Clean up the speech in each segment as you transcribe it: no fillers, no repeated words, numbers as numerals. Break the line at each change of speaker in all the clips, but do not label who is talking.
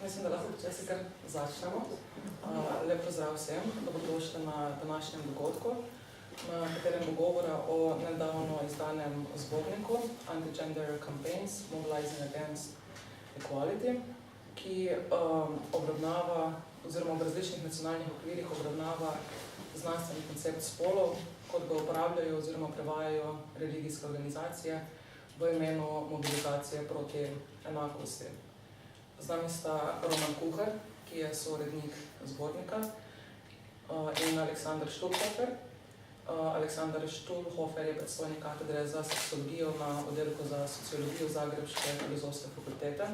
Mislim, da lahko počasi kar začnemo. Lep pozdrav vsem, dobrodošli na današnjem dogodku, na katerem bo govora o nedavno izdanem zborniku Anti-Gender Campaigns Mobilizing Against Equality, ki obravnava, oziroma v različnih nacionalnih okvirih obravnava znanstveni koncept spolov, kot ga uporabljajo oziroma prevajajo religijske organizacije v imenu mobilizacije proti enakosti. Z nami sta Roman Kuhar, ki je sourednik zbornika, in Aleksander Štulhofer. Aleksander Štulhofer je predstojnik katedre za seksologijo na oddelku za sociologijo Zagrebške filozofske fakultete.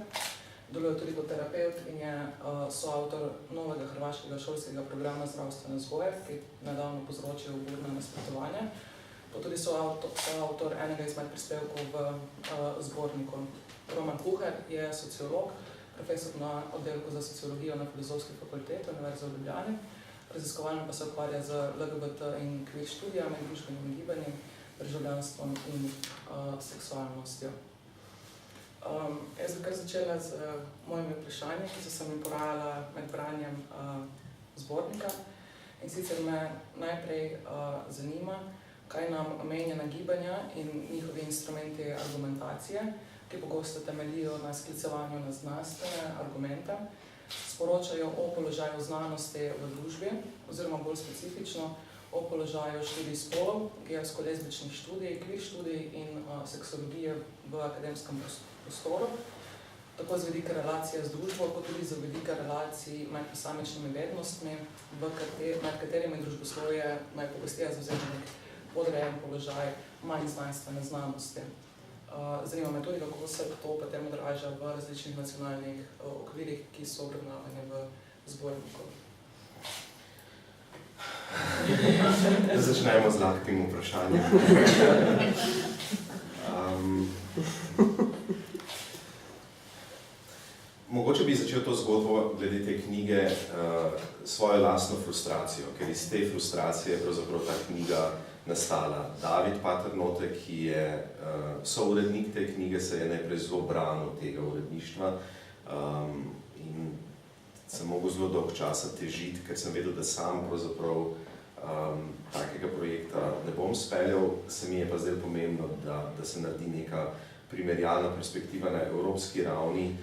Deluje tudi kot terapevt in je soavtor novega hrvaškega šolskega programa zdravstvene vzgoje, ki nedavno povzročil burna nasprotovanja. Pa tudi soavtor enega izmed prispevkov v zborniku. Roman Kuhar je sociolog, profesor na oddelku za sociologijo na filozofski fakulteti Univerze v Ljubljani. Raziskovalno pa se ukvarja z LGBT in queer študijami, družbenim gibanjem, državljanstvom in seksualnostjo. Jaz bi kar začela z mojimi vprašanji, ki so se mi porajala med branjem zbornika. In sicer me najprej zanima, kaj nam omenjena gibanja in njihovi instrumenti argumentacije, ki pogosto temeljijo na sklicevanju na znanstvene argumente, sporočajo o položaju znanosti v družbi, oziroma bolj specifično o položaju študij spolov, gejevsko-lezbičnih študij, queer študij in seksologije v akademskem prostoru, tako z vidika relacije z družbo, kot tudi z vidika relacij med posamičnimi vednostmi, med katerimi družboslovje najpogosteje zavzema nek podrejen položaj manj znanstvene znanosti. Zanima me tudi, kako se to potem odraža v različnih nacionalnih okvirih, ki so obravnavani v zborniku.
Začnemo z lahkim vprašanjem. Mogoče bi začel to zgodbo glede te knjige svojo lastno frustracijo, ker iz te frustracije je pravzaprav ta knjiga nastala. David Paternotte, ki je sourednik te knjige, se je najprej zelo branil tega uredništva in sem mogel zelo dolg časa težiti, ker sem vedel, da sam pravzaprav takega projekta ne bom speljal. Se mi je pa zdaj pomembno, da se naredi neka primerjalna perspektiva na evropski ravni,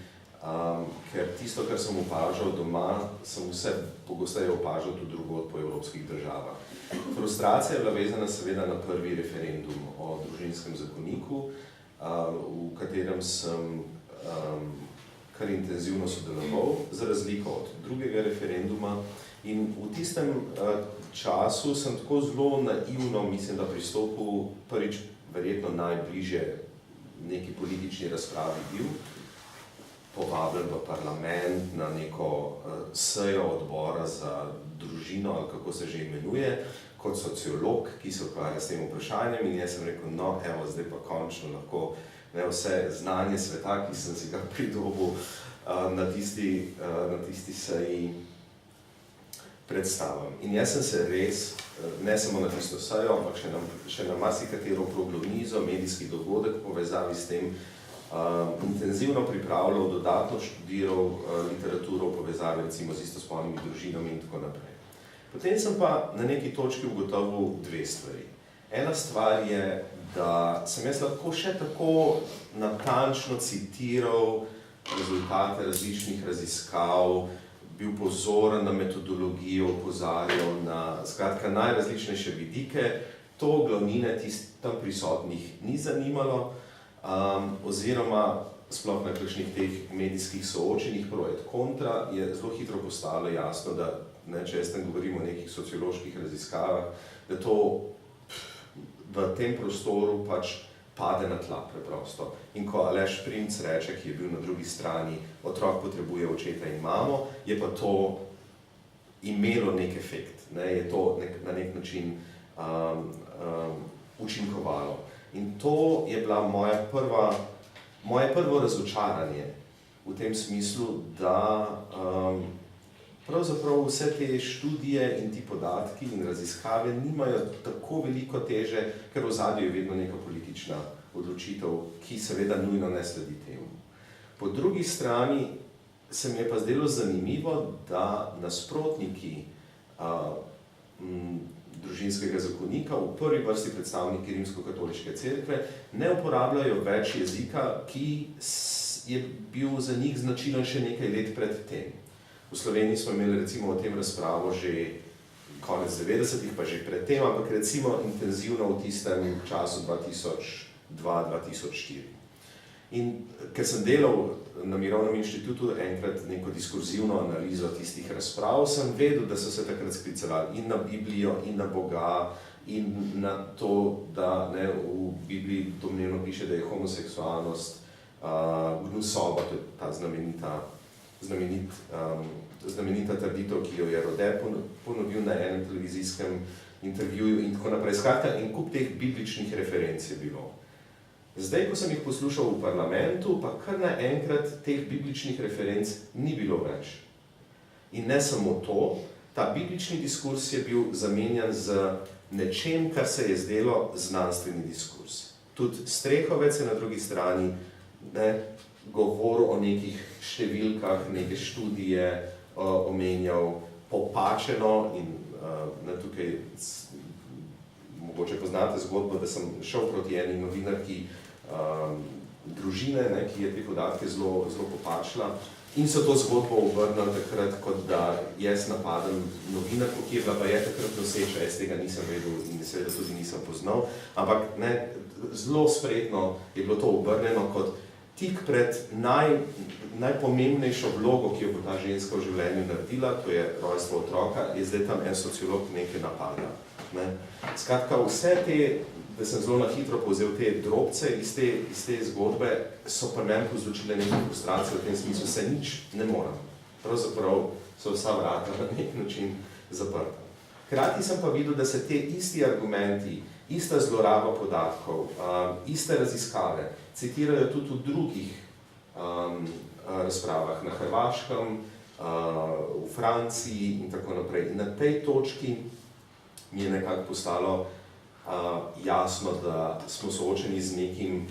ker tisto, kar sem opažal doma, sem vse pogosteje opažal tudi drugod po evropskih državah. Frustracija je bila vezana seveda na prvi referendum o družinskem zakoniku, v katerem sem kar intenzivno sodeloval, za razliko od drugega referenduma. In v tistem času sem tako zelo naivno, mislim, da pristopil prvič verjetno najbližje neki politični razpravi bil, povabljen v parlament na neko sejo odbora za družino, ali kako se že imenuje, kot sociolog, ki se ukvarja s tem vprašanjem, in jaz sem rekel, no, evo, zdaj pa končno lahko vse znanje sveta, ki sem si ga pridobil na tisti seji, predstavim. In jaz sem se res, ne samo na tisto sejo, ampak še na marsikatero proglonizo, medijski dogodek v povezavi s tem, intenzivno pripravljal, dodatno študiral literaturo v povezavi recimo z istospolnimi družinami in tako naprej. Potem sem pa na neki točki ugotovil dve stvari. Ena stvar je, da sem jaz lahko še tako natančno citiral rezultate različnih raziskav, bil pozoren na metodologijo, opozarjal na skratka najrazličnejše vidike, to glavnine tam prisotnih ni zanimalo, oziroma sploh na kakšnih teh medijskih soočenjih pro et kontra je zelo hitro postalo jasno, da če jaz tam govorim o nekih socioloških raziskavah, da to v tem prostoru pač pade na tla preprosto. In ko Aleš Primc reče, ki je bil na drugi strani, otrok potrebuje očeta in mamo, je pa to imelo nek efekt, je to na nek način učinkovalo. In to je bila moje prvo razočaranje v tem smislu, da pravzaprav vse te študije in ti podatki in raziskave nimajo tako veliko teže, ker v ozadju je vedno neka politična odločitev, ki seveda nujno ne sledi temu. Po drugi strani se mi je pa zdelo zanimivo, da nasprotniki družinskega zakonika, v prvi vrsti predstavniki Rimsko-katoliške cerkve, ne uporabljajo več jezika, ki je bil za njih značilen še nekaj let pred tem. V Sloveniji smo imeli recimo o tem razpravo že konec 90-ih, pa že pred tem, ampak recimo intenzivno v tistem času 2002-2004. In ker sem delal na Mirovnem inštitutu enkrat neko diskurzivno analizo tistih razprav, sem vedel, da so se takrat sklicevali in na Biblijo, in na Boga, in na to, da v Bibliji domnevno piše, da je homoseksualnost gnusoba, to je ta znamenita trditev, ki jo je Rode ponovil na enem televizijskem intervjuju in tako naprej. Skratka, en kup teh bibličnih referenc je bilo. Zdaj, ko sem jih poslušal v parlamentu, pa kar naenkrat teh bibličnih referenc ni bilo več. In ne samo to, ta biblični diskurs je bil zamenjan z nečem, kar se je zdelo znanstveni diskurs. Tudi Strehovec je na drugi strani govoril o nekih številkah, neke študije omenjal popačeno in tukaj mogoče poznate zgodbo, da sem šel proti eni novinarki družine, ki je te podatke zelo popačila in so to zgodbo obrnili takrat, kot da jaz napadem novinarko, ki je bila pa je takrat noseča, jaz tega nisem vedel in seveda tudi nisem poznal, ampak zelo spretno je bilo to obrnjeno kot tik pred najpomembnejšo vlogo, ki jo bo ta ženska v življenju naredila, to je rojstvo otroka, je zdaj tam en sociolog nekaj napada. Skratka, vse te, da sem zelo na hitro povzel te drobce iz te zgodbe, so pri meni povzročile neko frustracijo v tem smislu, se nič ne moram. Pravzaprav so vsa vrata na nek način zaprta. Hkrati sem pa videl, da se te isti argumenti, ista zloraba podatkov, iste raziskave citirajo tudi v drugih razpravah na Hrvaškem, v Franciji in tako naprej. In na tej točki mi je nekako postalo jasno, da smo soočeni z nekim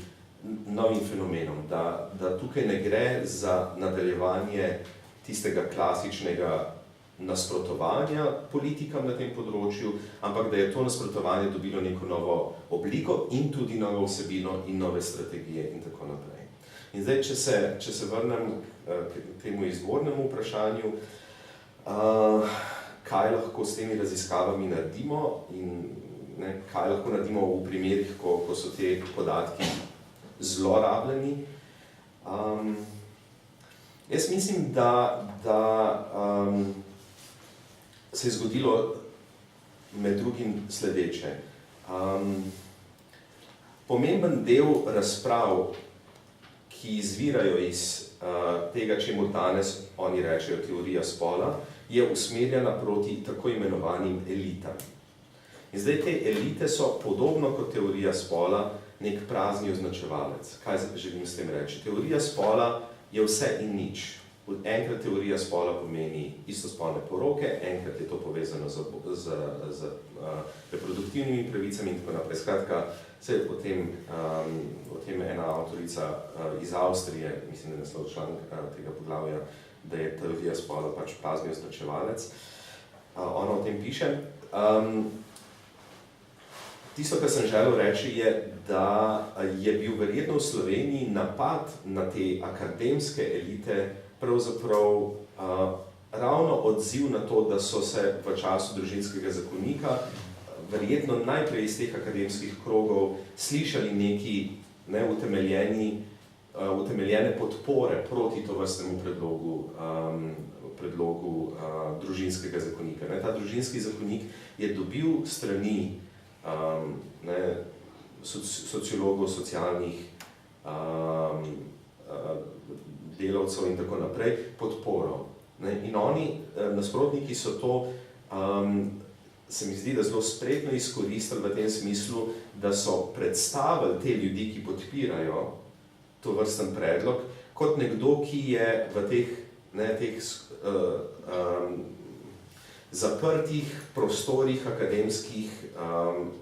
novim fenomenom, da tukaj ne gre za nadaljevanje tistega klasičnega nasprotovanja politikam na tem področju, ampak da je to nasprotovanje dobilo neko novo obliko in tudi novo vsebino in nove strategije in tako naprej. In zdaj, če se vrnem k temu izvornemu vprašanju, kaj lahko s temi raziskavami naredimo in kaj lahko naredimo v primerih, ko so te podatki zlorabljeni. Jaz mislim, da se je zgodilo med drugim sledeče. Pomemben del razprav, ki izvirajo iz tega, čemu danes oni rečejo teorija spola, je usmerjena proti tako imenovanim elitam. In zdaj te elite so, podobno kot teorija spola, nek prazni označevalec. Kaj želim s tem reči? Teorija spola je vse in nič. Enkrat teorija spola pomeni istospolne poroke, enkrat je to povezano z reproduktivnimi pravicami in tako naprej. Skratka, o tem ena avtorica iz Avstrije, mislim, da je naslov članek tega poglavja, da je teorija spola pač prazni označevalec. Ona o tem piše. Tisto, kar sem želel reči, je, da je bil verjetno v Sloveniji napad na te akademske elite pravzaprav ravno odziv na to, da so se v času družinskega zakonika verjetno najprej iz teh akademskih krogov slišali neki utemeljene podpore proti tovrstnemu predlogu družinskega zakonika. Ta družinski zakonik je dobil strani sociologov, socialnih delavcev in tako naprej podporo. In oni, nasprotniki, so to, se mi zdi, da zelo spretno izkoristili v tem smislu, da so predstavili te ljudi, ki podpirajo tovrsten predlog, kot nekdo, ki je v teh zaprtih prostorih akademskih,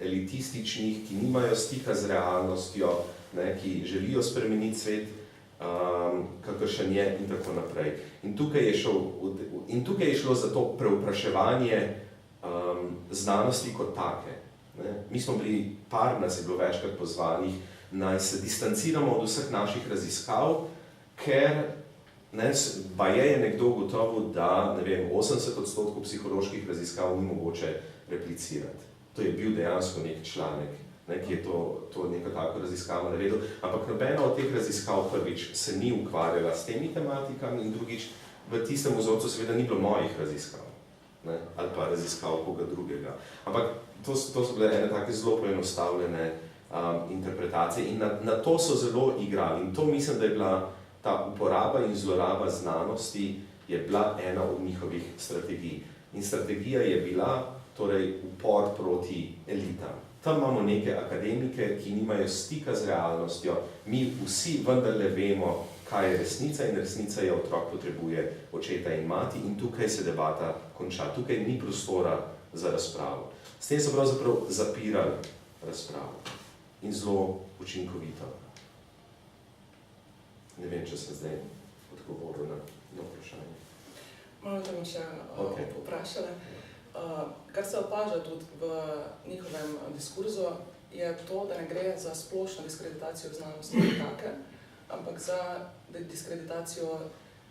elitističnih, ki nimajo stika z realnostjo, ki želijo spremeniti svet, kakršen je in tako naprej. In tukaj je šlo za to preupraševanje znanosti kot take. Mi smo bili, nas je bilo večkrat pozvanih, naj se distanciramo od vseh naših raziskav, ker baje je nekdo ugotovil, da 80% psiholoških raziskav ni mogoče replicirati. To je bil dejansko nek članek, ki je to neko tako raziskavo naredil, ampak nobena od teh raziskav prvič se ni ukvarjala s temi tematikami in drugič v tistem vzorcu seveda ni bilo mojih raziskav, ali pa raziskav koga drugega. Ampak to so bile ene take zelo poenostavljene interpretacije in na to so zelo igrali. In to mislim, da je bila ta uporaba in zloraba znanosti je bila ena od njihovih strategij. In strategija je bila torej upor proti elitam. Tam imamo neke akademike, ki nimajo stika z realnostjo, mi vsi vendarle vemo, kaj je resnica in resnica je, otrok potrebuje očeta in mati in tukaj se debata konča. Tukaj ni prostora za razpravo. S tem so pravzaprav zapirali razpravo in zelo učinkovito. Ne vem, če sem zdaj odgovoril na vprašanje.
Malo te bom še vprašala. Kar se opaža tudi v njihovem diskurzu, je to, da ne gre za splošno diskreditacijo znanosti take, ampak za diskreditacijo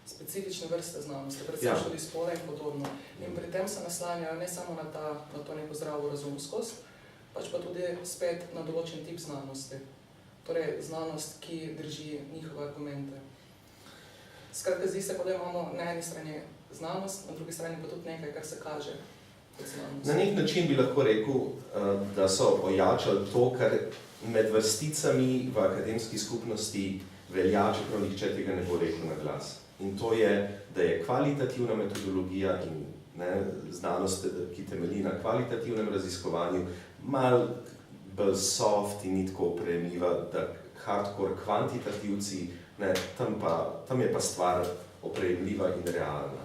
specifične vrste znanosti, predvsem študij spola in podobno. In pri tem se naslanjajo ne samo na to neko zdravo razumskost, pač pa tudi spet na določen tip znanosti. Torej znanost, ki drži njihove argumente. Skratka, zdi se, kot da imamo na eni strani znanost, na drugi strani pa tudi nekaj, kar se kaže kot znanost.
Na nek način bi lahko rekel, da so ojačali to, kar med vrsticami v akademski skupnosti velja, čeprav nihče tega ne bo rekel na glas. In to je, da je kvalitativna metodologija in znanost, ki temelji na kvalitativnem raziskovanju, malo bolj soft in ni tako oprejemljiva, da hardcore kvantitativci, tam je pa stvar oprejemljiva in realna.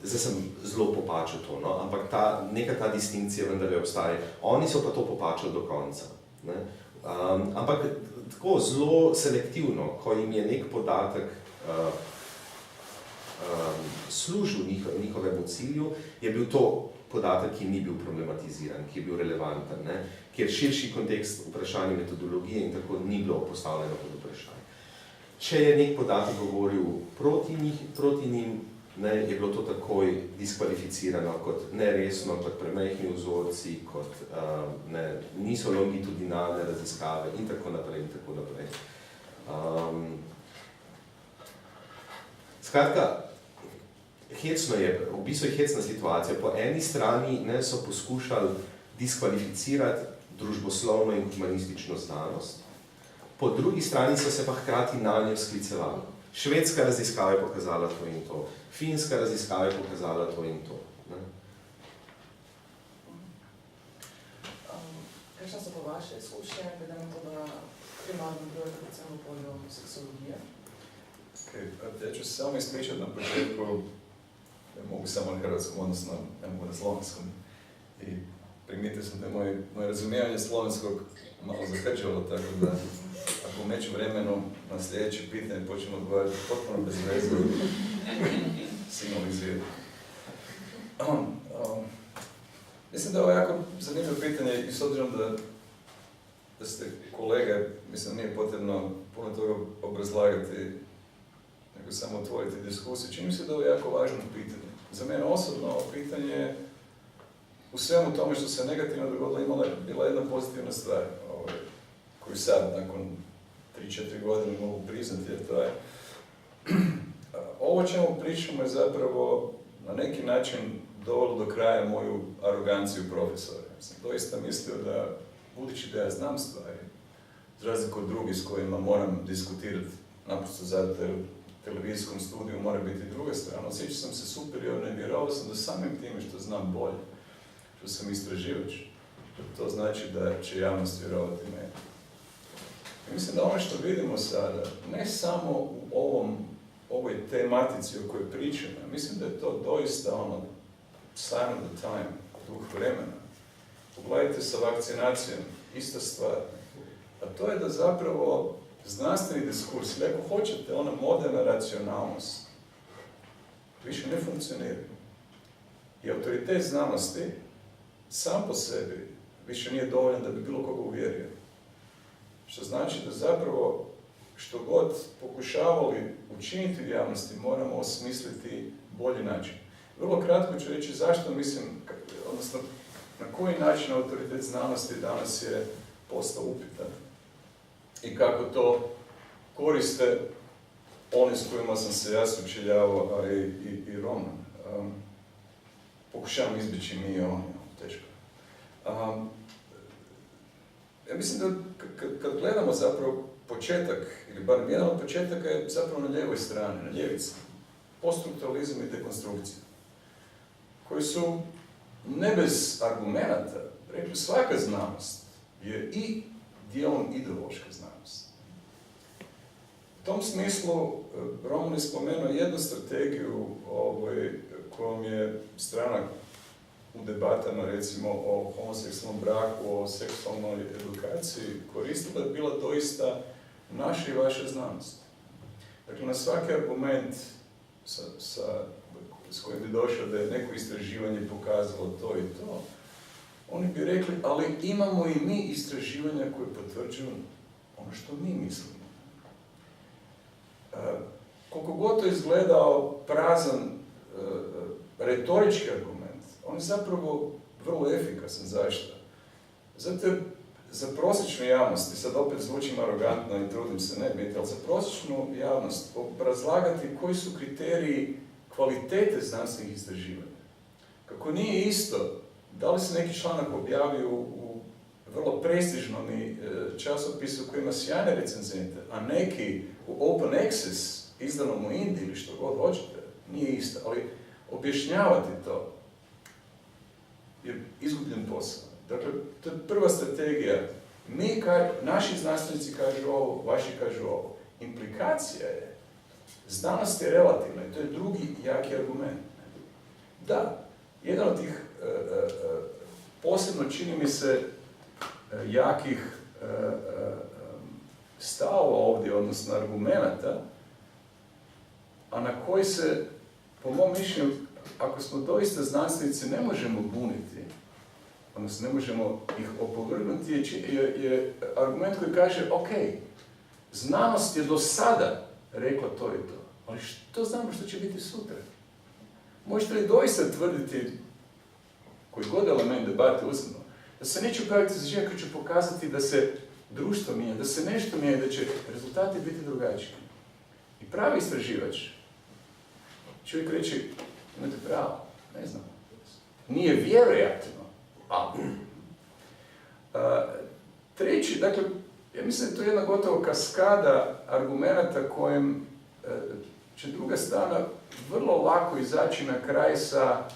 Zdaj sem zelo popačil to, ampak neka ta distinkcija vendar je obstaja. Oni so pa to popačali do konca. Ampak tako zelo selektivno, ko jim je nek podatek služil njihovemu cilju, je bil to podatek, ki ni bil problematiziran, ki je bil relevanten, kjer širši kontekst vprašanja metodologije in tako ni bilo postavljeno pod vprašanje. Če je nek podatek govoril proti njim, je bilo to takoj diskvalificirano kot neresno, kot premajhni vzorci, kot niso longitudinalne raziskave in tako naprej in tako naprej. Skratka, hecno je, v bistvu je hecna situacija. Po eni strani so poskušali diskvalificirati družboslovno in humanistično znanost, po drugi strani so se pa hkrati na njo sklicevali. Švedska raziskava je pokazala to in to, finska raziskava je pokazala to in to.
Kakšne so pa vaše izkušnje, glede na to, da primarno delujete predvsem v polju seksologije?
Ja ću se samo ispričati na početku, mogu samo na hrvatskom, odnosno ne mogu na slovenskom. I primijetio sam da je moje razumijevanje slovenskog malo zakrčalo, tako da ako u među vremenu na sljedeće pitanje počnemo odgovarati potpuno bez veze, signalizirati. Mislim da je ovo jako zanimljivo pitanje i s obzirom da ste kolege, mislim nije potrebno puno toga obrazlagati, nego samo otvoriti diskusiju. Čini mi se da je ovo jako važno pitanje. Za mene osobno ovo pitanje u svemu tome što se negativno dogodilo bila jedna pozitivna stvar, koju sad nakon 3-4 godine mogu priznati, jer to je ovo čemu pričamo je zapravo na neki način dovelo do kraja moju aroganciju profesora. Ja sam doista mislio da, budući da ja znam stvari, za razliku od drugih s kojima moram diskutirati, naprosto zato jer u televizijskom studiju mora biti druga strana, osjećao sam se superiorno i vjerovao sam da samim time što znam bolje, što sam istraživač, to znači da će javnost vjerovati meni. I mislim da ono što vidimo sada, ne samo u ovoj tematici o kojoj pričamo, mislim da je to doista sign of the time, duh vremena. Pogledajte sa vakcinacijom, ista stvar. A to je da zapravo znanstveni diskurs, ili ako hoćete, ona moderna racionalnost, više ne funkcionira. I autoritet znanosti sam po sebi više nije dovoljan da bi bilo koga uvjerio. Što znači da zapravo što god pokušavali učiniti u javnosti, moramo osmisliti bolji način. Vrlo kratko ću reći zašto mislim, odnosno na koji način autoritet znanosti danas je postao upitan i kako to koriste oni s kojima sam se ja sučeljavao, a i Roman. Pokušavam izbjeći mi i on, teško. Ja mislim da kad gledamo zapravo početak, ili barem jedan od početaka je zapravo na lijevoj strani, na ljevici. Poststrukturalizam i dekonstrukcija. Koji su ne bez argumenata, rekli svaka znanost je i dijelom ideološka znanost. U tom smislu Roman je spomenuo jednu strategiju kojom je strana u debatama, recimo, o homoseksualnom braku, o seksualnoj edukaciji koristila je bila doista naša i vaša znanost. Dakle, na svaki argument s kojim bi došao da je neko istraživanje pokazalo to i to, oni bi rekli, ali imamo i mi istraživanja koje potvrđuju ono što mi mislimo. Koliko god to izgledao prazan retorički argument, on je zapravo vrlo efikasan. Zašto? Zato jer za prosječnu javnost, i sad opet zvučim arogantno i trudim se ne biti, ali za prosječnu javnost obrazlagati koji su kriteriji kvalitete znanstvenih istraživanja. Kako nije isto da li se neki članak objavio u vrlo prestižnom časopisu koji ima sjajne recenzente, a neki u open access, izdanom u Indiji ili što god hoćete, nije isto. Ali objašnjavati to je izgubljen posao. Dakle, to je prva strategija. Naši znanstvenici kažu ovo, vaši kažu ovo. Implikacija je, znanost je relativna i to je drugi jaki argument. Da, jedan od tih posebno čini mi se jakih stavova ovdje, odnosno argumenata, a na koji se, po mom mišljenju, ako smo doista znanstvenici, ne možemo buniti, odnosno ne možemo ih opovrgnuti, je argument koji kaže, ok, znanost je do sada rekla to i to, ali što znamo što će biti sutra? Možete li doista tvrditi, koji god element debate uzmemo, da se neće upraviti istraživanje koji će pokazati da se društvo mijenja, da se nešto mijenja, da će rezultati biti drugačiji. I pravi istraživač, čovjek reći, imate pravo, ne znam, nije vjerojatno, ali. Treći, dakle, ja mislim da je to jedna gotovo kaskada argumenata kojim će druga strana vrlo lako izaći na kraj sa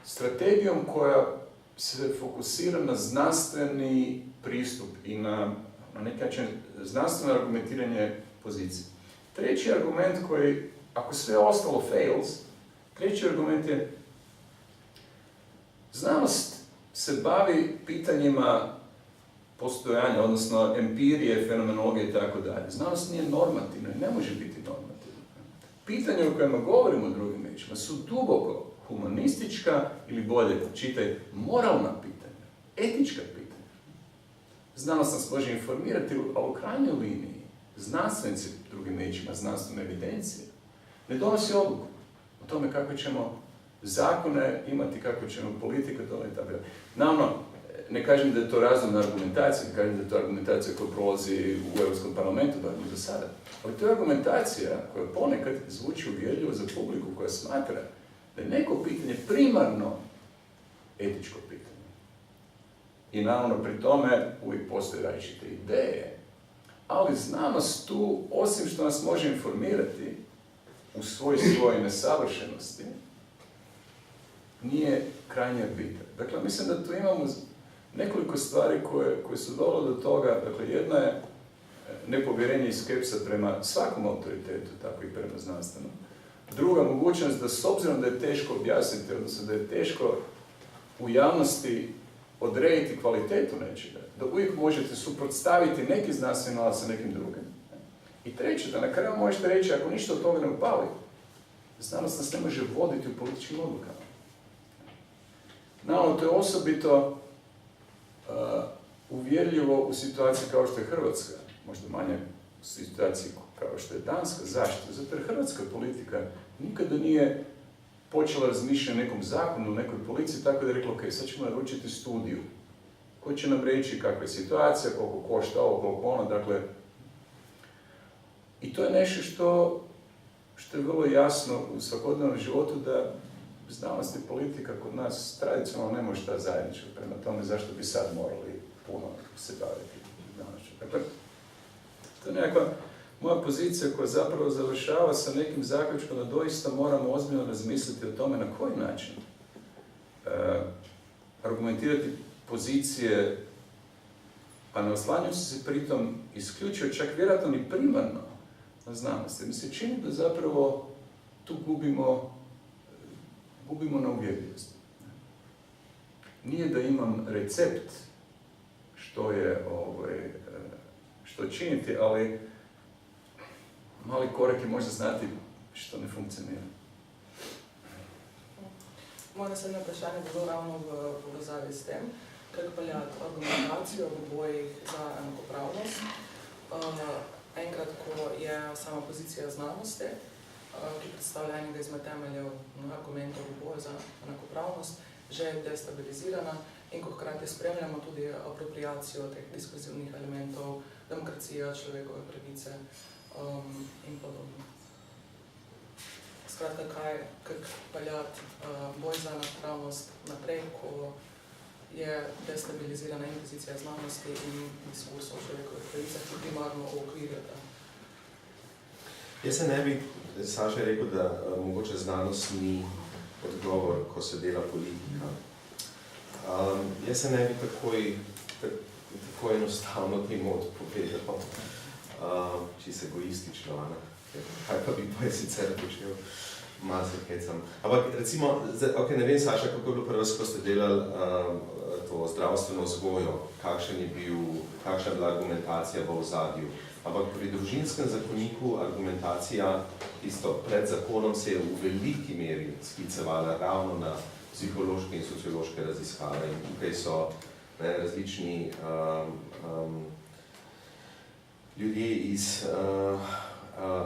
strategijom koja se fokusira na znanstveni pristup i na neki način znanstveno argumentiranje pozicije. Treći argument koji, ako sve ostalo fails, treći argument je znanost se bavi pitanjima postojanja, odnosno empirije, fenomenologije i tako dalje. Znanost nije normativna i ne može biti normativna. Pitanja o kojima govorimo drugim riječima su duboko humanistička ili bolje, čitaj, moralna pitanja, etička pitanja. Znanost nas može informirati, ali u krajnjoj liniji znanstvenici, drugim riječima, znanstvene evidencije, ne donosi odluku o tome kako ćemo zakone imati, kako ćemo politika donijeti. Naravno, ne kažem da je to razumna argumentacija, ne kažem da je to argumentacija koja prolazi u Europskom parlamentu, barem do sada. Ali to je argumentacija koja ponekad zvuči uvjerljivo za publiku koja smatra da je neko pitanje primarno etičko pitanje. I naravno pri tome uvijek postoje različite ideje, ali znanost tu, osim što nas može informirati u svojoj nesavršenosti, nije krajnje bitan. Dakle, mislim da tu imamo nekoliko stvari koje su dovele do toga. Dakle, jedna je nepovjerenje i skepsa prema svakom autoritetu, tako i prema znanstvenom. Druga mogućnost da s obzirom da je teško objasniti, odnosno da je teško u javnosti odrediti kvalitetu nečega, da uvijek možete suprotstaviti neki znanstveni nalaz sa nekim drugim. I treće, da na kraju možete reći, ako ništa od toga ne upali, znanost nas ne može voditi u političkim odlukama. Naravno, to je osobito uvjerljivo u situaciji kao što je Hrvatska, možda manje u situaciji kao što je Danska. Zašto? Zato jer hrvatska politika nikada nije počela razmišljati o nekom zakonu, o nekoj policiji, tako da je rekla, ok, sad ćemo naručiti studiju koji će nam reći kakva je situacija, koliko košta ovo, koliko ono, dakle. I to je nešto što je vrlo jasno u svakodnevnom životu, da znanost i politika kod nas tradicionalno ne može šta zajedničko. Prema tome, zašto bi sad morali puno se baviti znanošću. Dakle, to je nekakva moja pozicija koja zapravo završava sa nekim zaključkom da doista moramo ozbiljno razmisliti o tome na koji način argumentirati pozicije, a ne oslanjaju se pritom isključivo, čak vjerojatno ni primarno na znanosti. Mi se čini da zapravo tu gubimo na uvjerljivosti. Nije da imam recept što činiti, ali mali korak je možda znati što ne funkcionira.
Moje naslednje vprašanje je bilo ravno v povezavi s tem, kako peljati argumentacijo v bojih za enakopravnost. Enkrat, ko je sama pozicija znanosti, ki predstavlja enega izmed temeljev argumentov v boju za enakopravnost, že destabilizirana in ko hkrati spremljamo tudi apropriacijo teh diskurzivnih elementov, demokracija, človekove pravice in podobno. Skratka, kako peljati boj za enakopravnost naprej, ko je destabilizirana in pozicija znanosti in diskurs o človekovih pravicah, ki primarno okvirjata.
Jaz se ne bi, Saša je rekel, da mogoče znanost ni odgovor, ko se dela politika. Jaz se ne bi tako enostavno temu odpovedal, čisto egoistično, kaj pa bi pa sicer počel, malo se hecam. Ampak recimo, ne vem, Saša, kako je bilo pri vas, ko ste delali to zdravstveno vzgojo, kakšna je bila argumentacija v ozadju. Ampak pri družinskem zakoniku argumentacija tisto pred zakonom se je v veliki meri sklicevala ravno na psihološke in sociološke raziskave. In tukaj so različni ljudje iz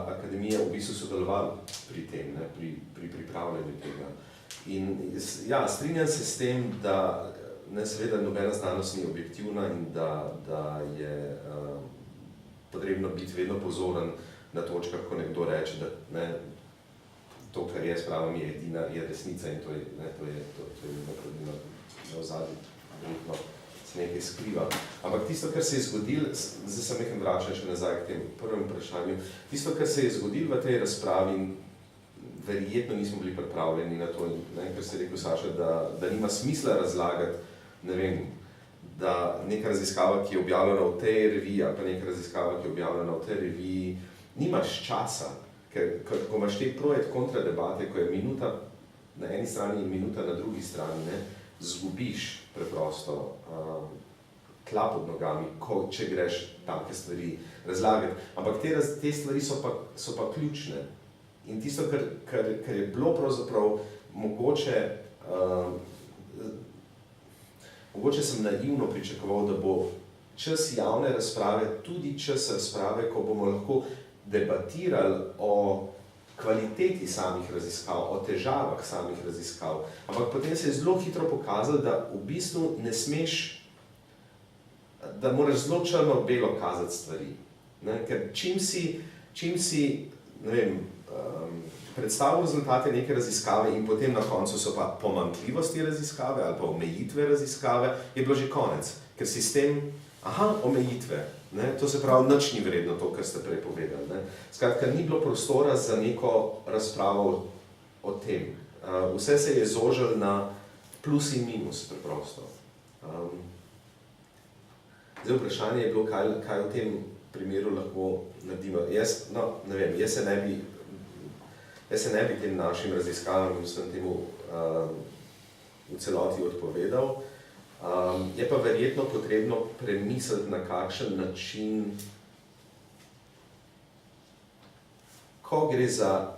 akademije v bistvu sodelovali pri tem, pri pripravljanju tega. In ja, strinjam se s tem, da seveda nobena znanost ni objektivna in da je potrebno biti vedno pozoren na točkah, ko nekdo reče, da to, kar jaz pravim, je edina, je resnica in to je na ozadju, verjetno se nekaj skriva. Ampak tisto, kar se je zgodilo, zdaj sem nekaj vračal še nazaj k tem prvem vprašanju, tisto, kar se je zgodilo v tej razpravi, verjetno nismo bili pripravljeni na to, kar se je rekel Saša, da nima smisla razlagati, ne vem, da neka raziskava, ki je objavljena v tej reviji, ali pa neka raziskava, ki je objavljena v tej reviji, nimaš časa, ker ko imaš te pro et kontra debate, ko je minuta na eni strani in minuta na drugi strani, zgubiš preprosto tla pod nogami, če greš take stvari razlagati. Ampak te stvari so pa ključne. In tisto, kar je bilo pravzaprav mogoče sem naivno pričakoval, da bo čas javne razprave tudi čas razprave, ko bomo lahko debatirali o kvaliteti samih raziskav, o težavah samih raziskav. Ampak potem se je zelo hitro pokazalo, da v bistvu ne smeš, da moraš zelo črno-belo kazati stvari. Ker čim si, ne vem, predstavil rezultate neke raziskave in potem na koncu so pa pomanjkljivosti raziskave ali pa omejitve raziskave, je bilo že konec. Ker sistem, omejitve, to se pravi, nič ni vredno to, kar ste prej povedali. Skratka, ni bilo prostora za neko razpravo o tem. Vse se je zožilo na plus in minus preprosto. Zdaj vprašanje je bilo, kaj v tem primeru lahko naredimo. Ne vem, jaz se ne bi tem našim raziskavam in vsem temu v celoti odpovedal. Je pa verjetno potrebno premisliti, na kakšen način ko gre za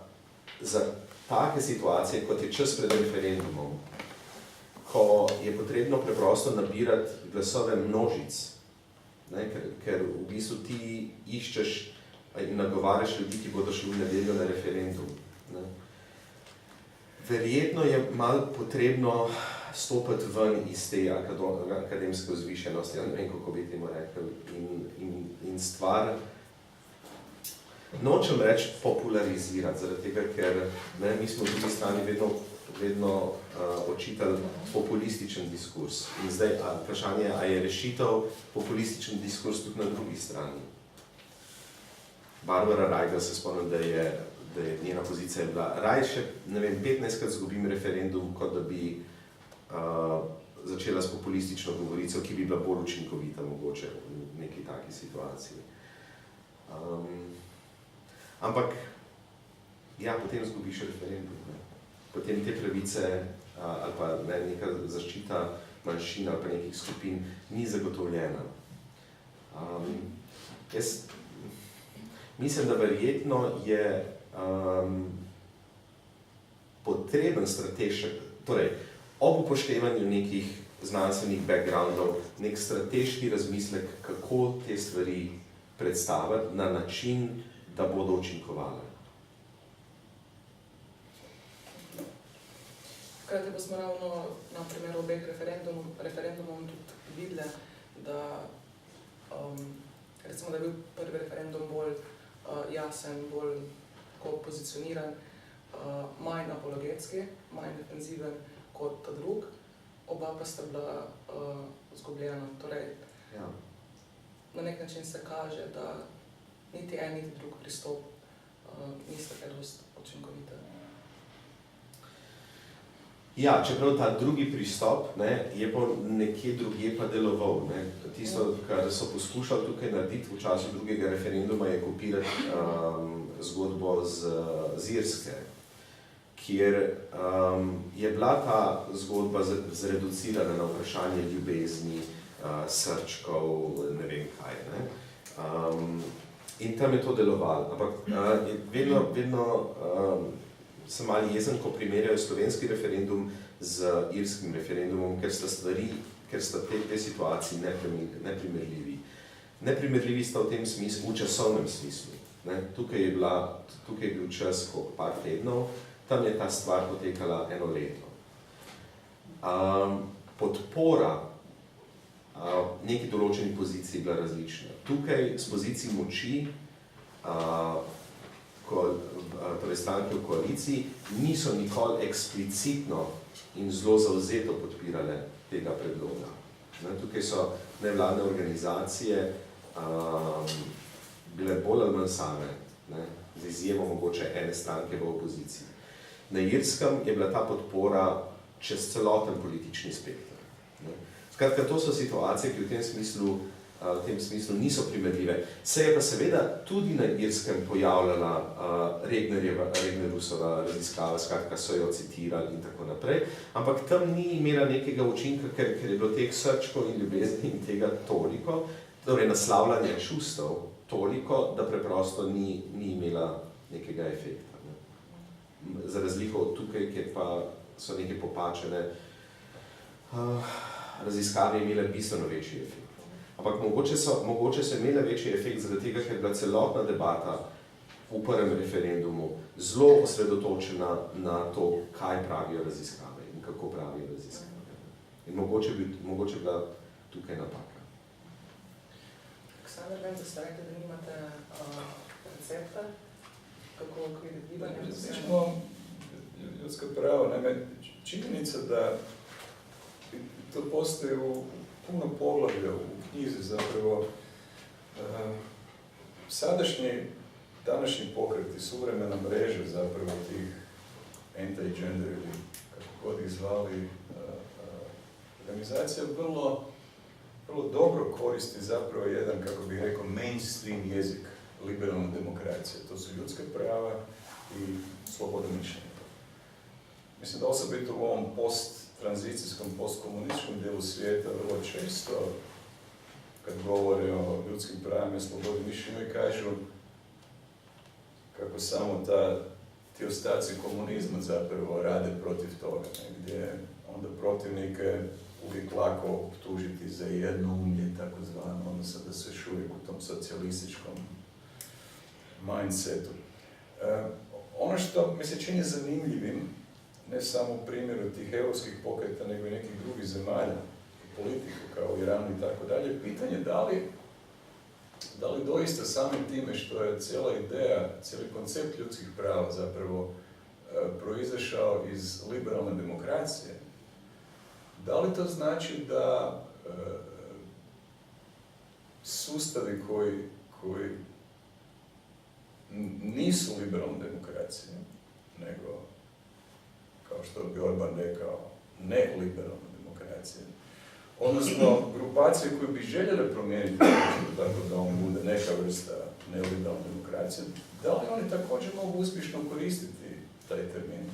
take situacije, kot je čas pred referendumom, ko je potrebno preprosto nabirati glasove množic, ne, ker v bistvu ti iščeš in nagovarjaš ljudi, ki bodo šli v nedeljo na referendum. Ne. Verjetno je malo potrebno stopiti ven iz te akademske vzvišenosti, ja ne vem, kako bi temu rekel, in stvar, nočem reči popularizirati, zaradi tega, ker ne, mi smo v drugi strani vedno očitali populističen diskurs. In zdaj vprašanje je, a je rešitev populističen diskurs tudi na drugi strani. Barbara Rajgel se spomnim, da je njena pozicija bila, rajše, ne vem, 15krat zgubim referendum, kot da bi začela s populistično govorico, ki bi bila bolj učinkovita mogoče v neki taki situaciji. Ampak, ja, potem zgubiš referendum. Ne. Potem te pravice ali pa ne, neka zaščita manjšin ali pa nekih skupin ni zagotovljena. Jaz mislim, da verjetno je potreben strateški, torej ob upoštevanju nekih znanstvenih backgroundov, nek strateški razmislek, kako te stvari predstaviti na način, da bodo učinkovale.
Hkrati pa smo ravno na primeru obeh referendumov tudi videli, da recimo, da je bil prvi referendum bolj jasen, bolj pozicioniran, manj apologetski, manj defenziven kot ta drug, oba pa sta bila zgubljena. Torej,
Ja.
na nek način se kaže, da niti en, niti drug pristop nista kaj dosti učinkovita.
Ja, čeprav ta drugi pristop, ne, je pa nekje drugje pa deloval. Ne. Tisto, kar so poskušali tukaj narediti v času drugega referenduma, je kopirati zgodbo z Irske, kjer je bila ta zgodba zreducirana na vprašanje ljubezni, srčkov, ne vem kaj. Ne. In tam je to delovalo. Ampak vedno sem malo jezen, ko primerjajo slovenski referendum z irskim referendumom, ker sta te situaciji neprimerljivi. Neprimerljivi sta v tem smislu, v časovnem smislu. Ne? Tukaj je bil čas par tednov, tam je ta stvar potekala 1 leto. Podpora neki določeni poziciji bila različna. Tukaj z poziciji moči, torej stranke v koaliciji, niso nikoli eksplicitno in zelo zavzeto podpirale tega predloga. Tukaj so nevladne organizacije bile bolj ali manj same, z izjemo mogoče ene stranke v opoziciji. Na Irskem je bila ta podpora čez celoten politični spekter. Skratka, to so situacije, ki v tem smislu niso primerljive. Se je pa seveda tudi na Irskem pojavljala Regnerusova raziskava, skratka so jo citirali in tako naprej, ampak tam ni imela nekega učinka, ker je bilo teh srčkov in ljubezni in tega toliko, torej naslavljanja čustev toliko, da preprosto ni imela nekega efekta. Ne. Za razliko od tukaj, kjer pa so neke popačene raziskave imele bistveno večji efekt. Ampak mogoče so imele večji efekt zaradi tega, ker je bila celotna debata v prvem referendumu zelo osredotočena na to, kaj pravijo raziskave in kako pravijo raziskave. In mogoče bila tukaj napaka.
Aleksandar, vem, da ste rekli, da nimate recepta, kako vidite gibanje?
Ljudska prava, činjenica da to postoji u puno poglavlja u knjizi zapravo. Današnji pokreti, suvremena mreža zapravo tih anti-gender ili kako god ih zvali organizacija vrlo dobro koristi zapravo jedan, kako bih rekao, mainstream jezik liberalne demokracije. To su ljudska prava i sloboda mišljenja. Mislim da osobito u ovom post-tranzicijskom, postkomunističkom dijelu svijeta vrlo često kad govore o ljudskim pravima i slobodi mišljenja i kažu kako samo ti ostaci komunizma zapravo rade protiv toga, gdje onda protivnike uvijek lako optužiti za jednoumlje, takozvano, odnosno da su još uvijek u tom socijalističkom mindsetu. Ono što mi se čini zanimljivim, ne samo u primjeru tih europskih pokreta, nego i nekih drugih zemalja, politiku kao Iranu i tako dalje, pitanje da li doista samim time što je cijela ideja, cijeli koncept ljudskih prava zapravo proizašao iz liberalne demokracije, da li to znači da sustavi koji nisu liberalne demokracije, nego, kao što bi Orban rekao, neliberalne demokracije, odnosno grupacije koje bi željele promijeniti tako da on bude neka vrsta neliberalne demokracije, da li oni također mogu uspješno koristiti taj termin?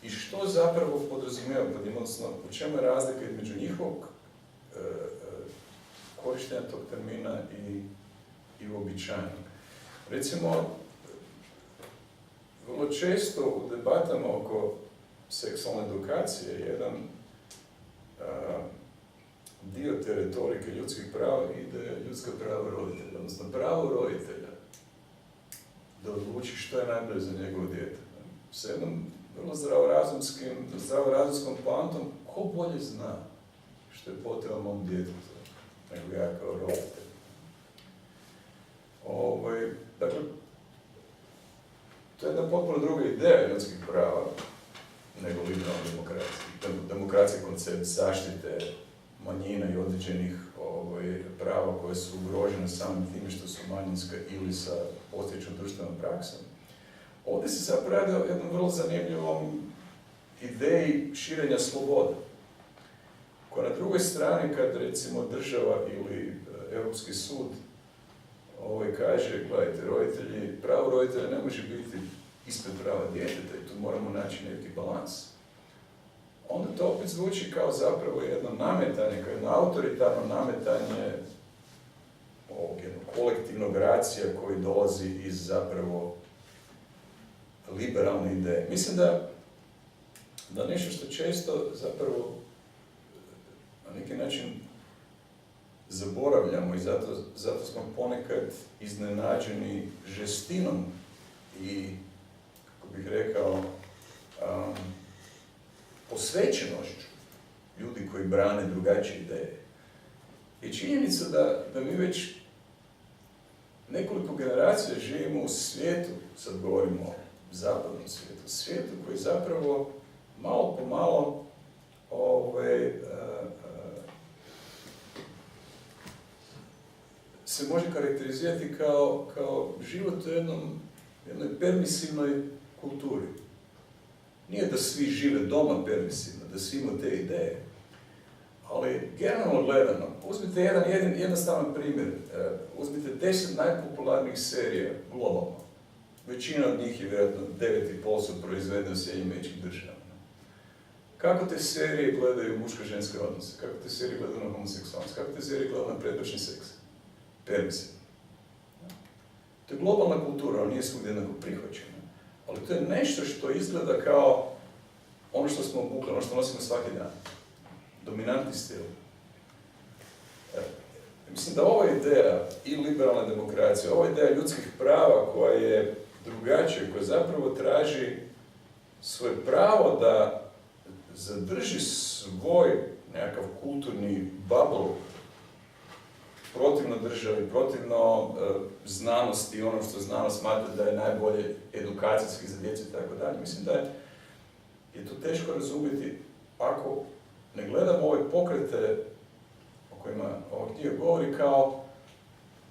I što zapravo podrazumijeva, odnosno u čemu je razlika između njihovog korištenja tog termina i uobičajenog? Recimo, vrlo često u debatama oko seksualne edukacije jedan dio te retorike ljudskih prava ide ljudska prava roditelja, odnosno pravo roditelja da odluči što je najbolje za njegovo dijete. S jednom vrlo zdravorazumskom poantom, ko bolje zna što je potrebno mom djetetu nego ja kao roditelj. Dakle, to je jedna potpuno druga ideja ljudskih prava nego liberalna demokracija. Demokracija je koncept zaštite manjina i određenih prava koje su ugrožene samim time što su manjinska ili sa postojećom društvenom praksom. Ovdje se zapravo radi o jednom vrlo zanimljivom ideji širenja slobode, koja na drugoj strani, kad recimo država ili Europski sud kaže, gledajte, pravo roditelja ne može biti ispred prava djeteta i tu moramo naći neki balans. Onda to opet zvuči kao zapravo jedno nametanje, kao jedno autoritarno nametanje ovog jednog kolektivnog racija koji dolazi iz zapravo liberalne ideje. Mislim da nešto što često zapravo na neki način zaboravljamo i zato smo ponekad iznenađeni žestinom i, kako bih rekao, posvećenošću ljudi koji brane drugačije ideje. I činjenica da mi već nekoliko generacija živimo u svijetu, sad govorimo o zapadnom svijetu, svijetu koji zapravo malo po malo se može karakterizirati kao život u jednoj permisivnoj kulturi. Nije da svi žive doma permisivno, da svi imaju te ideje, ali generalno gledano, uzmite jedan jednostavan primjer, uzmite 10 najpopularnijih serija globalno. Većina od njih je vjerojatno 9,5 su proizvedene u SAD-u. Kako te serije gledaju muško-ženske odnose? Kako te serije gledaju na homoseksualnost? Kako te serije gledaju na predbračni seks? Permisivno. To je globalna kultura, ona nije svugdje jednako prihvaćena. Ali to je nešto što izgleda kao ono što smo obukli, ono što nosimo svaki dan. Dominantni stil. Mislim da ova ideja i liberalna demokracija, ova ideja ljudskih prava koja je drugačija, koja zapravo traži svoje pravo da zadrži svoj nekakav kulturni bubble protivno državi, protivno znanosti, ono što znanost smatra da je najbolje edukacijski za djecu i tako dalje. Mislim da je to teško razumjeti ako ne gledamo ove pokrete o kojima ova knjiga govori kao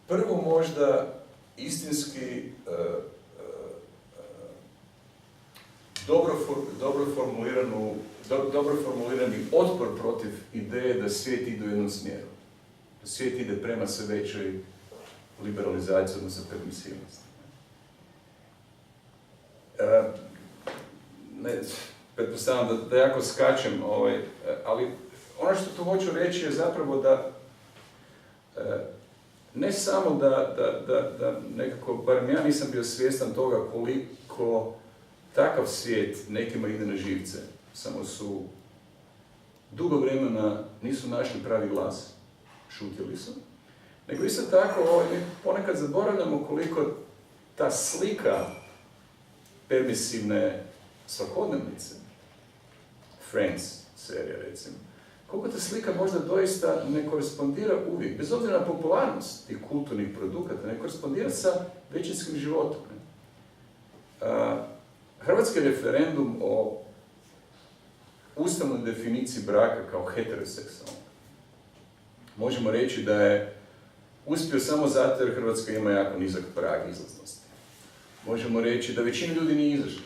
prvo možda istinski dobro formulirani otpor protiv ideje da svijet ide u jednom smjeru. Da svijet ide prema sve većoj liberalizaciji, odnosno permisivnosti. Pretpostavljam da jako skačem, ali ono što tu hoću reći je zapravo da ne samo da nekako, barem ja nisam bio svjestan toga koliko takav svijet nekima ide na živce, samo su dugo vremena nisu našli pravi glas, šutjeli su, nego isto tako mi ponekad zaboravljamo koliko ta slika permisivne svakodnevnice, Friends serija recimo, koliko ta slika možda doista ne korespondira uvijek, bez obzira na popularnost tih kulturnih produkata, ne korespondira sa većinskim životom. Hrvatski referendum o ustavnoj definiciji braka kao heteroseksualnog možemo reći da je uspio samo zato jer Hrvatska ima jako nizak prag izlaznosti. Možemo reći da većina ljudi nije izašla.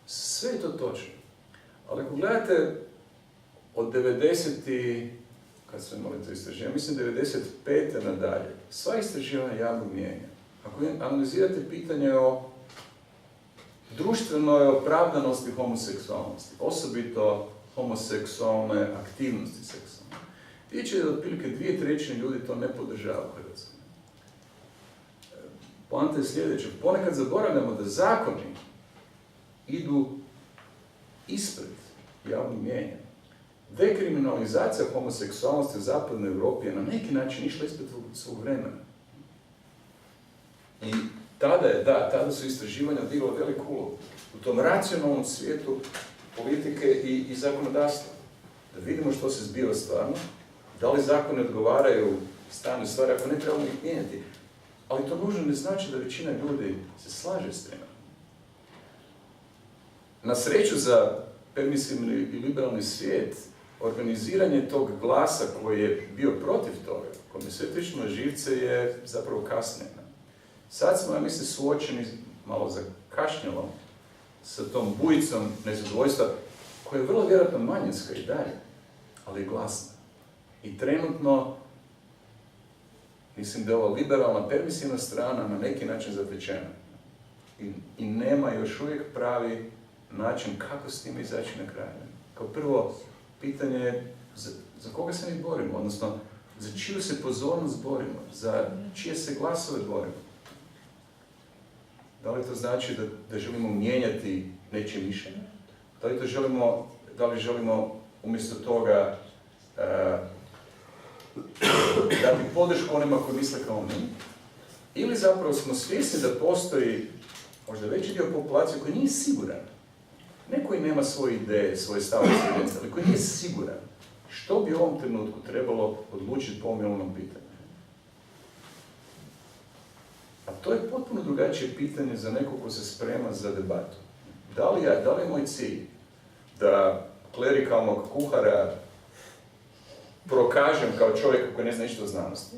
Sve je to točno. Ali ako gledate od 90. kad smo imali to istraživanje, mislim 95. nadalje, sva istraživanja javnog mnijenja, ako analizirate pitanje o društvenoj opravdanosti homoseksualnosti, osobito homoseksualne aktivnosti seksualne, vidjet će da otprilike 2/3 ljudi to ne podržava u Hrvatskoj. Poanta je sljedeća, ponekad zaboravljamo da zakoni idu ispred javnog mnijenja. Dekriminalizacija homoseksualnosti u zapadnoj Europi je na neki način išla ispred svog vremena. I tada su istraživanja odigrala veliku ulogu u tom racionalnom svijetu politike i zakonodavstva. Da vidimo što se zbiva stvarno, da li zakoni odgovaraju stanju stvari, ako ne trebamo ih mijenjati. Ali to nužno ne znači da većina ljudi se slaže s tema. Na sreću za permisivni i liberalni svijet, organiziranje tog glasa koji je bio protiv toga, koji je sve tično na živce, je zapravo kasnije. Sad smo, ja mislim, suočeni malo zakašnjelo sa tom bujicom nezadovoljstva, koja je vrlo vjerojatno manjinska i dalje, ali je glasna. I trenutno, mislim da je ova liberalna, permisivna strana na neki način zatečena. I nema još uvijek pravi način kako s tim izaći na kraj. Kao prvo, pitanje je za koga se mi borimo, odnosno za čiju se pozornost borimo, za čije se glasove borimo. Da li to znači da želimo mijenjati nečije mišljenje? Da li želimo umjesto toga dati podršku onima koji misle kao mi? Ili zapravo smo svjesni da postoji možda veći dio populacije koji nije siguran, ne koji nema svoje ideje, svoje stavove, ali koji nije siguran što bi u ovom trenutku trebalo odlučiti po ovom pitanju. A to je potpuno drugačije pitanje za nekog ko se sprema za debatu. Da li je moj cilj da klerikalnog kuhara prokažem kao čovjek koji ne zna ništa o znanosti,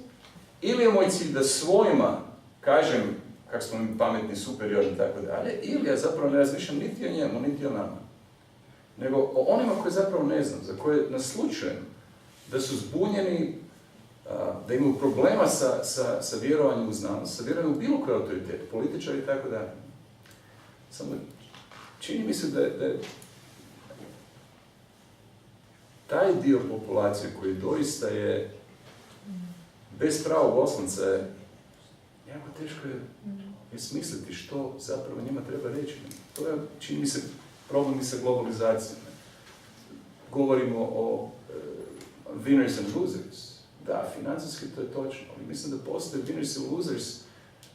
ili je moj cilj da svojima kažem kako smo mi pametni, superiorni i tako dalje, ili ja zapravo ne razmišljam niti o njemu, niti o nama, nego o onima koje zapravo ne znam, za koje naslučujem da su zbunjeni, da imaju problema sa vjerovanjem u znanost, sa vjerovanjem u bilo koji autoritet, političari i tako dalje. Samo čini mi se da je taj dio populacije koji doista je bez pravog osnovca, jako teško je smisliti što zapravo njima treba reći. To je, čini mi se, problem i sa globalizacijom. Govorimo o winners and losers. Da, financijski to je točno, ali mislim da postoje winners and losers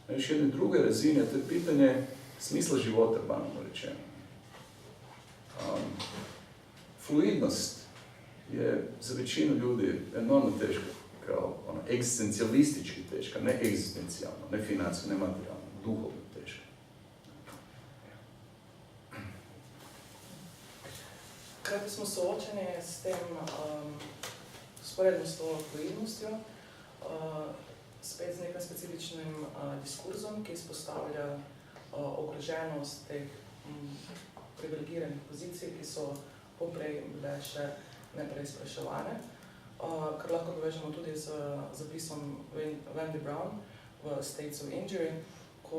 na još jednoj drugoj razini, a to je pitanje smisla života, banalno rečeno. Fluidnost je za većinu ljudi enormno teška, kao egzistencijalistički teška, ne egzistencijalno, ne financijno, ne materijalno, duhovno teška.
Kada smo suočeni s tem sporedno s to fluidnostjo, spet z nekim specifičnim diskurzom, ki izpostavlja ogroženost teh privilegiranih pozicij, ki so poprej bile še nepreizpraševane, kar lahko povežemo tudi z zapisom Wendy Brown v States of Injury, ko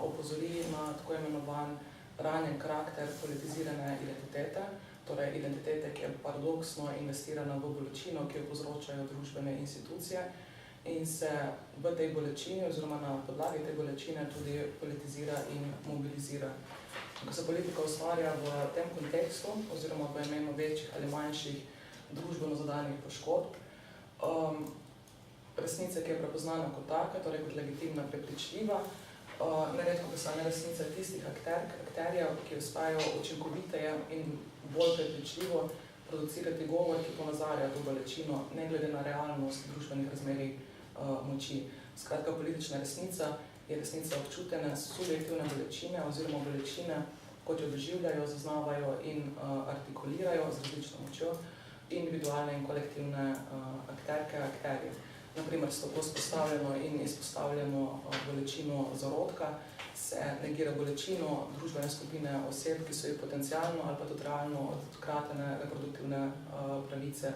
opozori na tako imenovan ranjen karakter politizirane identitete, torej identitete, ki je paradoksno investirana v bolečino, ki jo povzročajo družbene institucije in se v tej bolečini oziroma na podlagi te bolečine tudi politizira in mobilizira. Ko se politika ustvarja v tem kontekstu oziroma v imenu večjih ali manjših družbeno zadanih poškodb, resnice, ki je prepoznana kot taka, torej kot legitimna, prepričljiva, neredko postane resnica tistih akterjev, ki uspejo učinkoviteje in bolj prepričljivo producirati govor, ki ponazarja to bolečino, ne glede na realnost družbenih razmerij moči. Skratka, politična resnica je resnica občutene subjektivne bolečine oziroma bolečine, kot jo doživljajo, zaznavajo in artikulirajo z različno močjo individualne in kolektivne akterje. Naprimer, s tako spostavljeno in izpostavljeno bolečino zarodka se negira bolečino družbene skupine oseb, ki so jih potencialno ali pa tudi realno odkratene reproduktivne pravice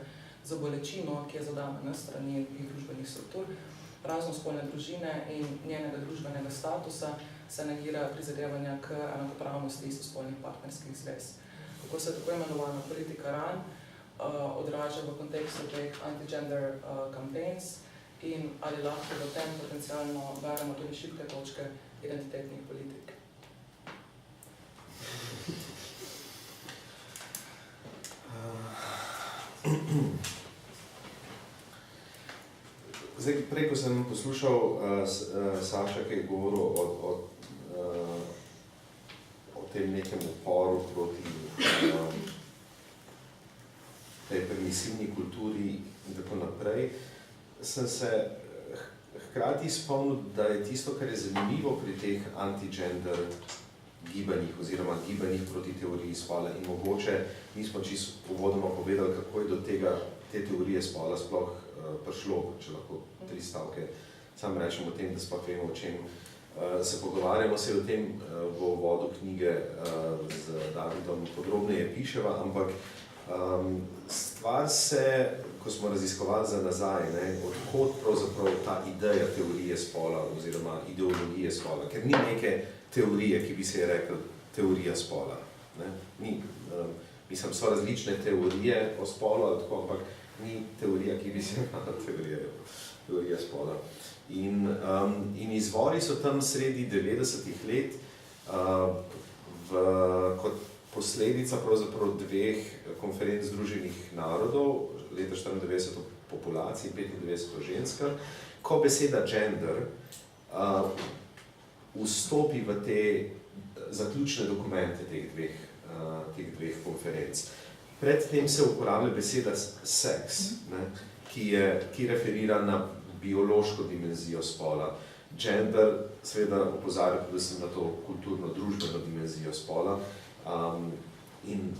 za bolečino, ki je zadana na strani družbenih struktur, raznospolne družine in njenega družbenega statusa, se negira prizadevanja k enakopravnosti istospolnih partnerskih zvez. Kako se tako imenovana politika RAN odraža v kontekstu teh anti-gender campaigns in ali lahko v tem potencialno beremo tudi šibke točke identitetnih politik.
Zdaj, prej, ko sem poslušal Saša, ki je govoril o tem nekem uporu proti tej permisivni kulturi in tako naprej, sem se hkrati spomnil, da je tisto, kar je zanimivo pri teh anti-gender gibanjih oziroma gibanjih proti teoriji spola in mogoče nismo čisto uvodoma povedali, kako je do te teorije spola sploh prišlo, če lahko 3 stavke sam rečem o tem, da sploh vemo, o čem se pogovarjamo, se o tem v uvodu knjige z Davidom podrobneje piševa, ampak stvar se, ko smo raziskovali za nazaj, odkot pravzaprav ta ideja teorije spola oziroma ideologije spola, ker ni neke teorije, ki bi se je rekel teorija spola. Mislim, so različne teorije o spolu, ampak ni teorija, ki bi se imela teorija spola. In izvori so tam sredi 90-ih let kot posledica pravzaprav 2 konferenc Združenih narodov, leta 94 o populaciji, 95 o ženskah, ko beseda gender vstopi v te zaključne dokumente teh dveh konferenc. Predtem se uporablja beseda seks, ki referira na biološko dimenzijo spola. Gender seveda opozarja predvsem na to kulturno-družbeno dimenzijo spola. In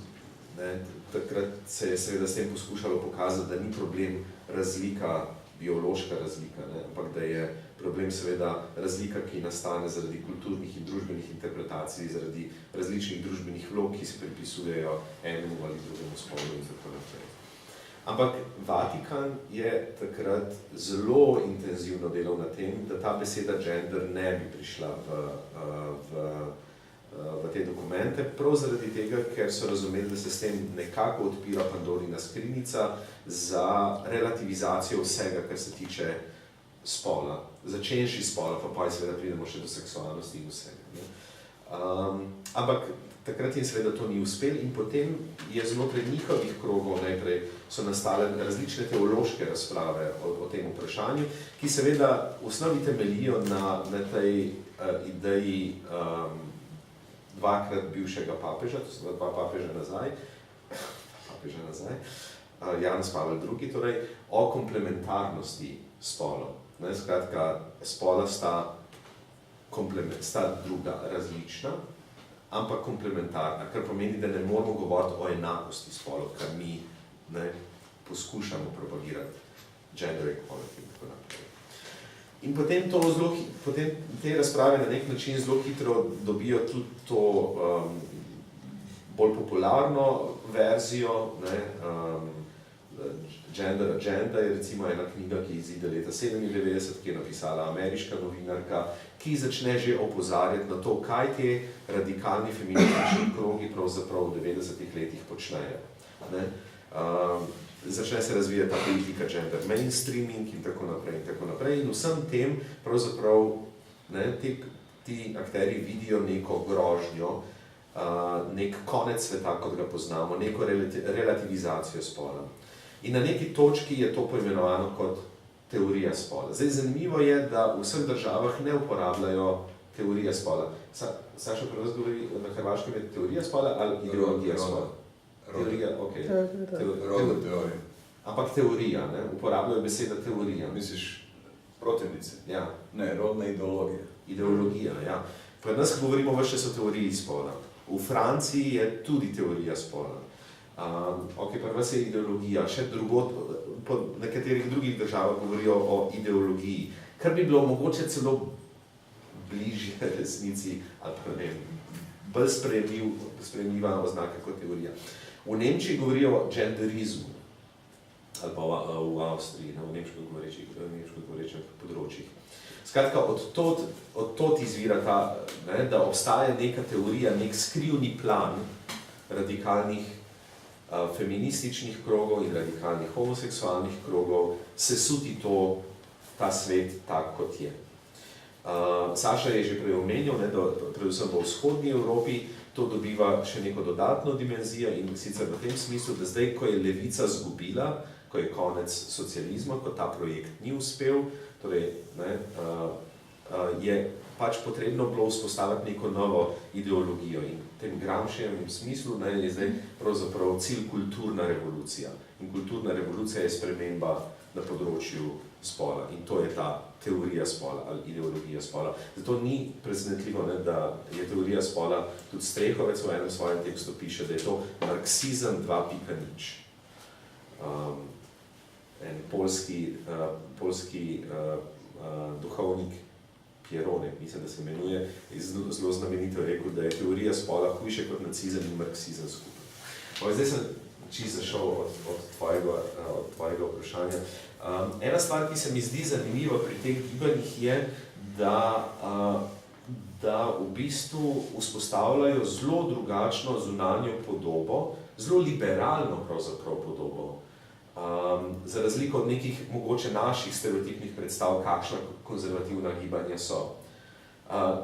takrat se je seveda s tem poskušalo pokazati, da ni problem razlika, biološka razlika, ampak da je problem seveda razlika, ki nastane zaradi kulturnih in družbenih interpretacij, zaradi različnih družbenih vlog, ki se pripisujejo enemu ali drugemu spolu in tako naprej. Ampak Vatikan je takrat zelo intenzivno delal na tem, da ta beseda gender ne bi prišla v te dokumente, prav zaradi tega, ker so razumeli, da se s tem nekako odpira Pandorina skrinjica za relativizacijo vsega, kar se tiče spola. Začenši spola, pa seveda pridemo še do seksualnosti in vsega. Ampak takrat jim seveda to ni uspel in potem je znotraj njihovih krogov najprej so nastale različne teološke razprave o tem vprašanju, ki seveda v osnovi temeljijo na tej ideji dvakrat bivšega papeža, to so 2 papeža nazaj, Janez Pavel II, torej, o komplementarnosti spolov. Skratka, spola sta druga, različna, ampak komplementarna, kar pomeni, da ne moramo govoriti o enakosti spolov, kar mi poskušamo propagirati gender equality in tako naprej. In potem te razprave na nek način zelo hitro dobijo tudi to bolj popularno verzijo. Gender Agenda je recimo ena knjiga, ki izide leta 1997, ki je napisala ameriška novinarka, ki začne že opozarjati na to, kaj te radikalni feministični krogi pravzaprav v 90-ih letih počnejo. začne se razvijati ta politika gender mainstreaming in tako naprej in tako naprej. In vsem tem pravzaprav ti akterji vidijo neko grožnjo, nek konec sveta, kot ga poznamo, neko relativizacijo spola. In na neki točki je to poimenovano kot teorija spola. Zdaj, zanimivo je, da v vseh državah ne uporabljajo teorija spola. Saša, pri vas govori na hrvaškem je teorija spola ali ideologija spola? Teorija, okej.
Rodna teorija.
Ampak teorija, ne? Uporabljajo beseda teorija.
Misliš protivnice?
Ja.
Ne, rodna ideologija.
Ideologija, ja. Pri nas govorimo vse o teoriji spola. V Franciji je tudi teorija spola. Pri vas je ideologija, še drugod, po nekaterih drugih državah govorijo o ideologiji, kar bi bilo mogoče celo bližje resnici, ali pa ne vem, bolj sprejemljiva oznaka kot teorija. V Nemčiji govorijo o genderizmu, ali pa v Avstriji, v nemško govorečih področjih. Skratka, od tod izvira ta, da obstaja neka teorija, nek skrivni plan radikalnih feminističnih krogov in radikalnih homoseksualnih krogov, sesuti ta svet tak, kot je. Saša je že prej omenil, da predvsem v vzhodni Evropi to dobiva še neko dodatno dimenzijo in sicer v tem smislu, da zdaj, ko je levica zgubila, ko je konec socializma, ko ta projekt ni uspel, torej, je pač potrebno bilo vzpostaviti neko novo ideologijo in v tem Gramscijevem smislu je zdaj pravzaprav cilj kulturna revolucija. In kulturna revolucija je sprememba na področju spola in to je ta teorija spola ali ideologija spola. Zato ni presenetljivo, da je teorija spola, tudi Strehovec v enem svojem tekstu piše, da je to marksizem 2.0. En polski duhovnik Pierone, mislim, da se imenuje, je zelo znamenito rekel, da je teorija spola hujše kot nacizem in marksizem skupaj. Zdaj sem čisto zašel od tvojega vprašanja. Ena stvar, ki se mi zdi zanimiva pri teh gibanjih je, da v bistvu vzpostavljajo zelo drugačno zunanjo podobo, zelo liberalno pravzaprav podobo, za razliko od nekih mogoče naših stereotipnih predstav, kakšna konzervativna gibanja so.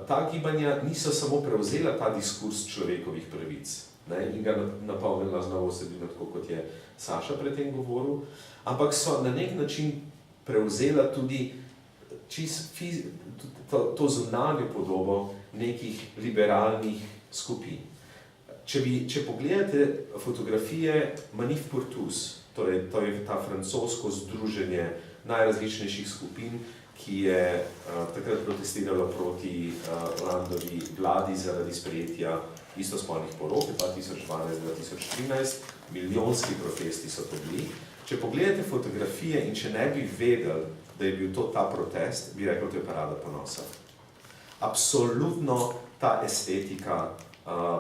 Ta gibanja niso samo prevzela ta diskurs človekovih pravic in ga napolnila z novo vsebino, tako kot je Saša pred tem govoril, ampak so na nek način prevzela tudi to zunanjo podobo nekih liberalnih skupin. Če pogledate fotografije Manif pour tous, torej to je ta francosko združenje najrazličnejših skupin, ki je takrat protestiralo proti Hollandovi vladi zaradi sprejetja istospolnih porok 2012-2013, milijonski protesti so to bili. Če pogledate fotografije in če ne bi vedeli, da je bil to ta protest, bi rekel, da je parada ponosa. Absolutno ta estetika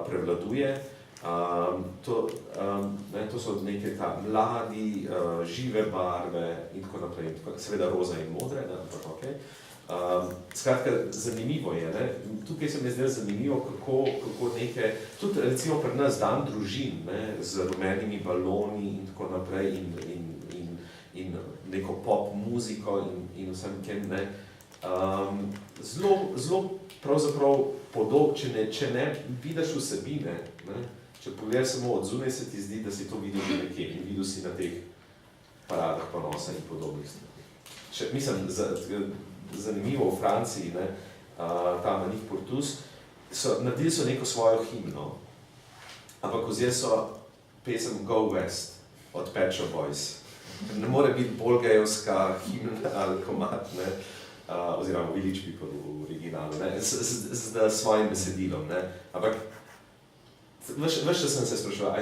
prevladuje. To so neke ta mladi, žive barve in tako naprej, seveda roza in modre, ampak okej. Skratka, zanimivo je, tukaj se mi zdaj zanimivo, kako neke, tudi recimo pri nas dan družin, z rumenimi baloni in tako naprej in neko pop muziko in vsem tem, zelo pravzaprav podob, če ne vidiš vsebine, če pogledaš samo od zunaj, se ti zdi, da si to videl že nekje in videl si na teh paradah ponosa in podobnih stvari. Mislim, zanimivo v Franciji, ta Manif pour tous, naredili so neko svojo himno, ampak vzeli so pesem Go West od Pet Shop Boys. Ne more biti bolj gejovska himna ali komad, oziroma Village People v originalu, s svojim besedilom, ampak veš, če sem se spraševal,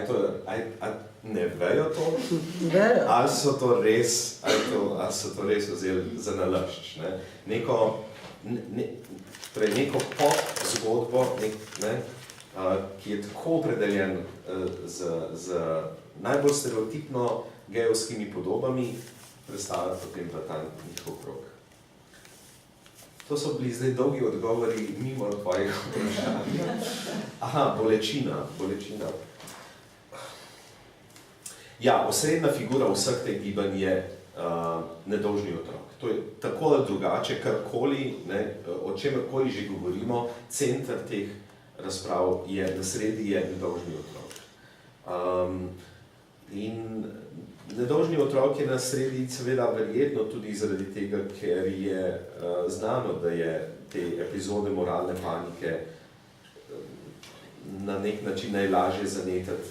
ali ne vejo to?
Vejo.
Ali so to res vzeli za nalašč? Neko pop zgodbo, ki je tako opredeljen z najbolj stereotipno gejovskimi podobami, predstavljati potem v ta njihov krog. To so bili zdaj dolgi odgovori mimo tvojega vprašanja. Aha, bolečina. Ja, osrednja figura vseh teh gibanj je nedolžni otrok. To je tako ali drugače, karkoli, ne, o čemerkoli že govorimo, center teh razprav je, na sredi je nedolžni otrok. In nedolžni otrok je na sredi seveda verjetno tudi zaradi tega, ker je znano, da je te epizode moralne panike na nek način najlažje zanetati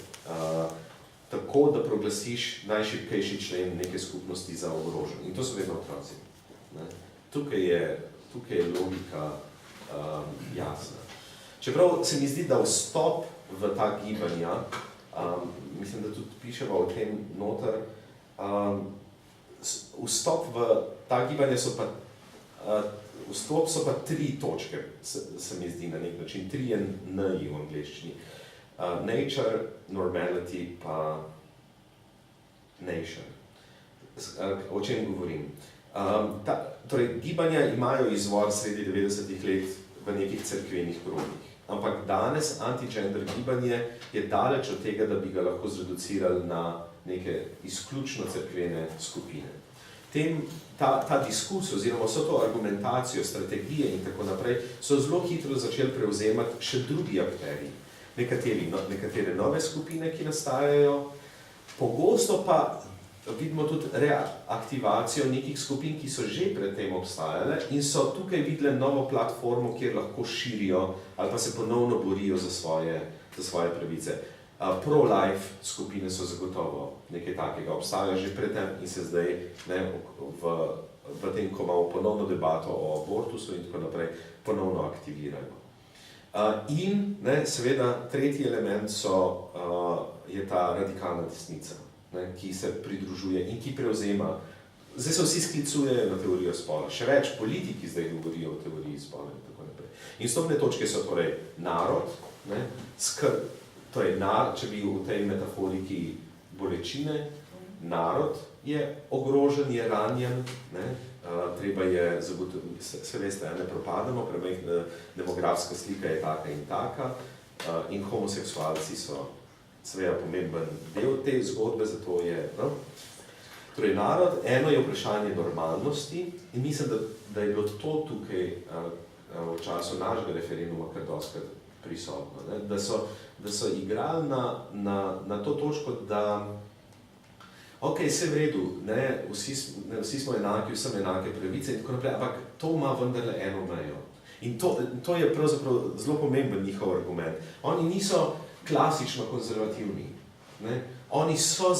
tako, da proglasiš najšibkejši člen neke skupnosti za ogrožen. In to so vedno otroci. Ne? Tukaj je logika jasna. Čeprav se mi zdi, da vstop v ta gibanja, mislim, da tudi piševa o tem noter, vstop v ta gibanja so pa vstop so pa 3 točke, se mi zdi na nek način, 3 N-ji v angleščini. Nature, normality pa nation. O čem govorim? Torej, gibanja imajo izvor sredi 90-ih let v nekih cerkvenih krogih. Ampak danes anti-gender gibanje je daleč od tega, da bi ga lahko zreducirali na neke izključno cerkvene skupine. Ta diskus oziroma vso to argumentacijo, strategije in tako naprej so zelo hitro začeli prevzemati še drugi akterji. Nekatere nove skupine, ki nastajajo, pogosto pa vidimo tudi reaktivacijo nekih skupin, ki so že predtem obstajale in so tukaj videle novo platformo, kjer lahko širijo ali pa se ponovno borijo za svoje pravice. Pro-life skupine so zagotovo nekaj takega, obstajajo že predtem in se zdaj v tem, ko imamo ponovno debato o abortusu in tako naprej, ponovno aktivirajo. In seveda tretji element je ta radikalna desnica, ki se pridružuje in ki prevzema. Zdaj se vsi sklicujejo na teorijo spola, še več politiki zdaj govorijo o teoriji spola in tako naprej. In stopne točke so torej narod, če bi v tej metaforiki bolečine, narod je ogrožen, je ranjen, treba je zagotoviti, se veste, ne propadamo, premajhna demografska slika je taka in taka in homoseksualci so seveda pomemben del te zgodbe, zato je, torej narod, eno je vprašanje normalnosti in mislim, da je bilo to tukaj v času našega referenduma kar dostikrat prisotno, da so igrali na to točko, da ok, vse v redu, vsi smo enaki, vsem enake pravice in tako naprej, ampak to ima vendarle eno mejo. In to je pravzaprav zelo pomemben njihov argument. Oni niso klasično konzervativni. Oni so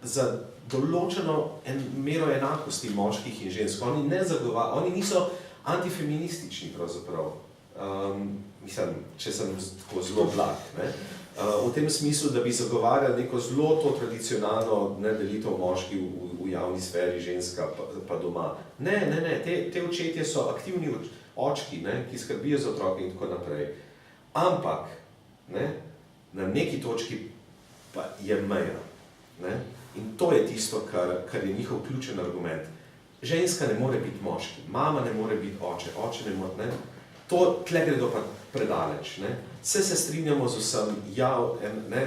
za določeno mero enakosti moških in žensk. Oni niso antifeministični pravzaprav. Mislim, če sem tako zelo blag. V tem smislu, da bi zagovarjali neko zelo to tradicionalno delitev moški v javni sferi, ženska pa doma. Ne, te očetje so aktivni očki, ki skrbijo za otroke in tako naprej. Ampak, na neki točki pa je meja. In to je tisto, kar je njihov ključen argument. Ženska ne more biti moški, mama ne more biti oče, oče ne more, to tle gredo pa predaleč. Se strinjamo z vsem,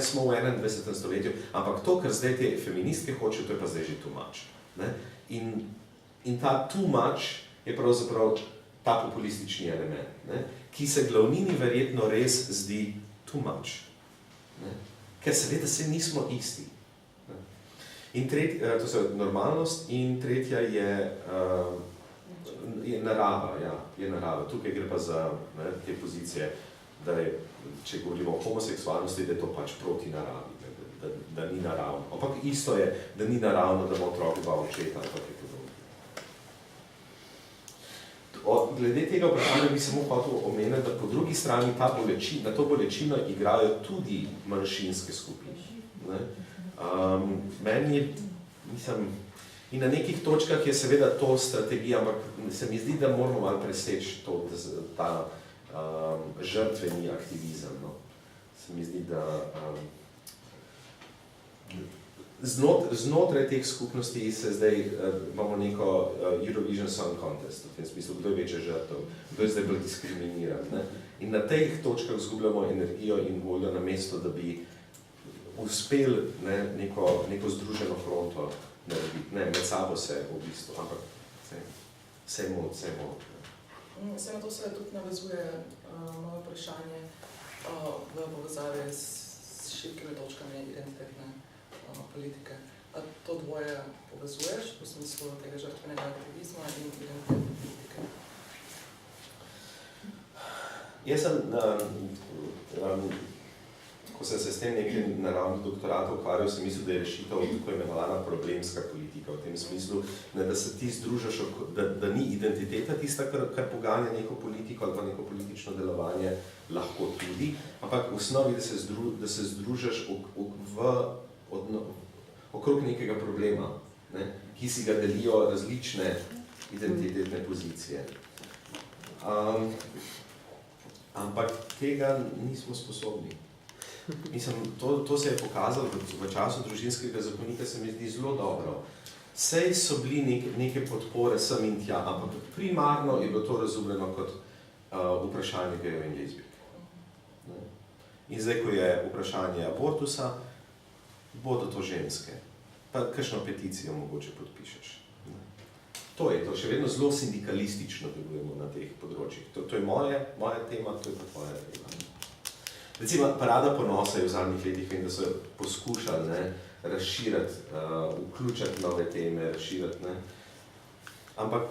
smo v 21. stoletju, ampak to, kar zdaj te feministke hočejo, to je pa zdaj že too much. In ta too much je pravzaprav ta populistični element, ki se glavnini verjetno res zdi too much. Ker seveda se nismo isti. In to je normalnost in tretja je narava, je narava. Tukaj gre pa za te pozicije, da je, če govorimo o homoseksualnosti, da je to pač proti naravi, da ni naravno. Ampak isto je, da ni naravno, da ima otrok dva očeta, ampak je podobno. Glede tega vprašanja bi samo hotel omeniti, da po drugi strani na to bolečino igrajo tudi manjšinske skupine. Meni je, mislim, in na nekih točkah je seveda to strategija, ampak se mi zdi, da moramo malo preseči ta žrtveni aktivizem. Se mi zdi, da znotraj teh skupnosti se zdaj imamo neko Eurovision Song Contest, v tem smislu, kdo je večja žrtev, kdo je zdaj bolj diskriminiran. In na teh točkah zgubljamo energijo in voljo na mesto, da bi uspeli neko združeno fronto narediti, ne med sabo se v bistvu, ampak vse mod.
Se na to se tudi navezuje moje vprašanje v povezavi s šibkimi točkami identitetne politike. A to dvoje povezuješ v smislu tega žrtvenega aktivizma in identitetne politike?
Jaz sem, ko sem se s tem nekaj na ravni doktorata ukvarjal, sem mislil, da je rešitev tako imenovana problemska politika, v tem smislu, da se ti združaš, da ni identiteta tista, kar poganja neko politiko ali pa neko politično delovanje, lahko tudi, ampak v osnovi, da se združaš okrog nekega problema, ne, ki si ga delijo različne identitetne pozicije. Ampak tega nismo sposobni. Mislim, to se je pokazalo v času družinskega zakonika, se mi zdi zelo dobro. Sej so bili neke podpore sem in tja, ampak primarno je bilo to razumljeno kot vprašanje gejev in lezbijk. In zdaj, ko je vprašanje abortusa, bodo to ženske. Pa kakšno peticijo mogoče podpišeš. To je to, še vedno zelo sindikalistično delujemo na teh področjih. To je moja tema, to je pa tvoja tema. Recimo, Parada ponosa je v zadnjih letih, vem, da so poskušali razširiti, vključiti nove teme, razširiti. Ampak,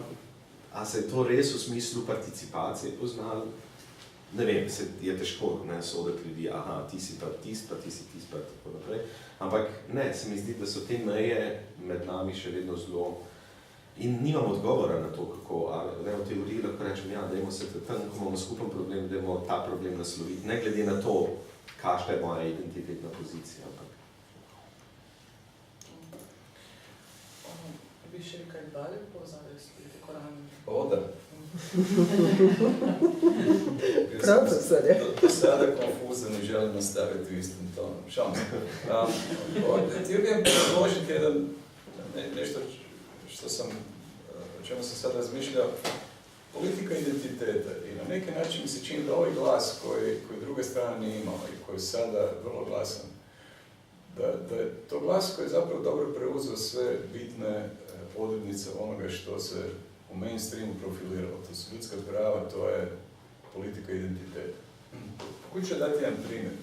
a se je to res v smislu participacije poznalo? Ne vem, je težko soditi ljudi, aha, ti si pa tist, pa ti si tist, pa tako naprej. Ampak ne, se mi zdi, da so te meje med nami še vedno zelo. In nimam odgovora na to, kako, v teoriji lahko rečem, ja, dajmo se tam, ko imamo skupen problem, dajmo ta problem nasloviti, ne glede na to, kakšna je moja identitetna pozicija.
Bi še kaj dalje povezali s politiko rani?
Oda.
Profesor je.
To sada konfuzno ne želim nastaviti u istom tonu. Šalim se. Htio bih predložiti nešto o čemu sam sad razmišljao, politika identiteta. I na neki način mi se čini da ovaj glas koji druga strana nije imala i koji je sada vrlo glasan, da je to glas koji je zapravo dobro preuzeo sve bitne odrednice onoga što se u mainstreamu profiliralo. To su ljudska prava, to je politika identiteta. Pokušat ću dati jedan primjer.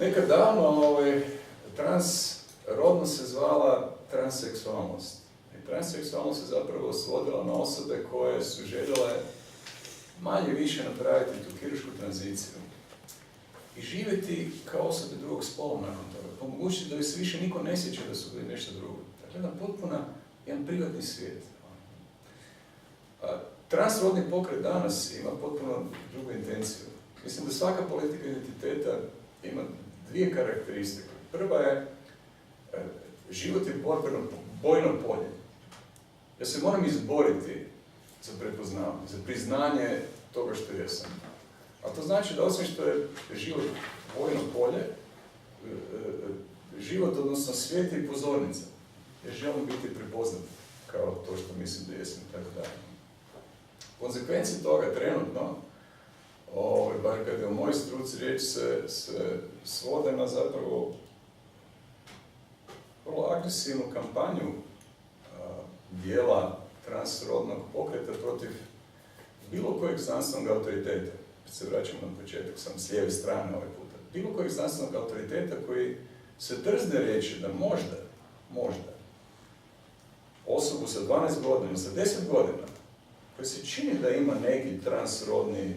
Nekad davno transrodno se zvala transseksualnost. I transseksualnost se zapravo svodila na osobe koje su željele manje više napraviti tu kiruršku tranziciju i živjeti kao osobe drugog spola nakon toga. Pomogućiti da se više niko ne sjeća da su bili nešto drugo. Dakle, jedan privatni svijet. Transrodni pokret danas ima potpuno drugu intenciju. Mislim da svaka politika identiteta ima dvije karakteristike. Prva je život je borbeno bojno polje. Ja se moram izboriti za prepoznavanje, za priznanje toga što jesam. A to znači da osim što je život bojno polje, život, odnosno svijet je pozornica. Ja želim biti prepoznat kao to što mislim da jesam i tako dalje. Konsekvencije toga trenutno, bar kad je u mojoj struci riječ, se svode na zapravo vrlo agresivnu kampanju dijela transrodnog pokreta protiv bilo kojeg znanstvenog autoriteta. Se vraćamo na početak, sam s lijeve strane ovaj puta. Bilo kojeg znanstvenog autoriteta koji se drzne reći da možda osobu sa 12 godina, sa 10 godina, koji se čini da ima neki transrodni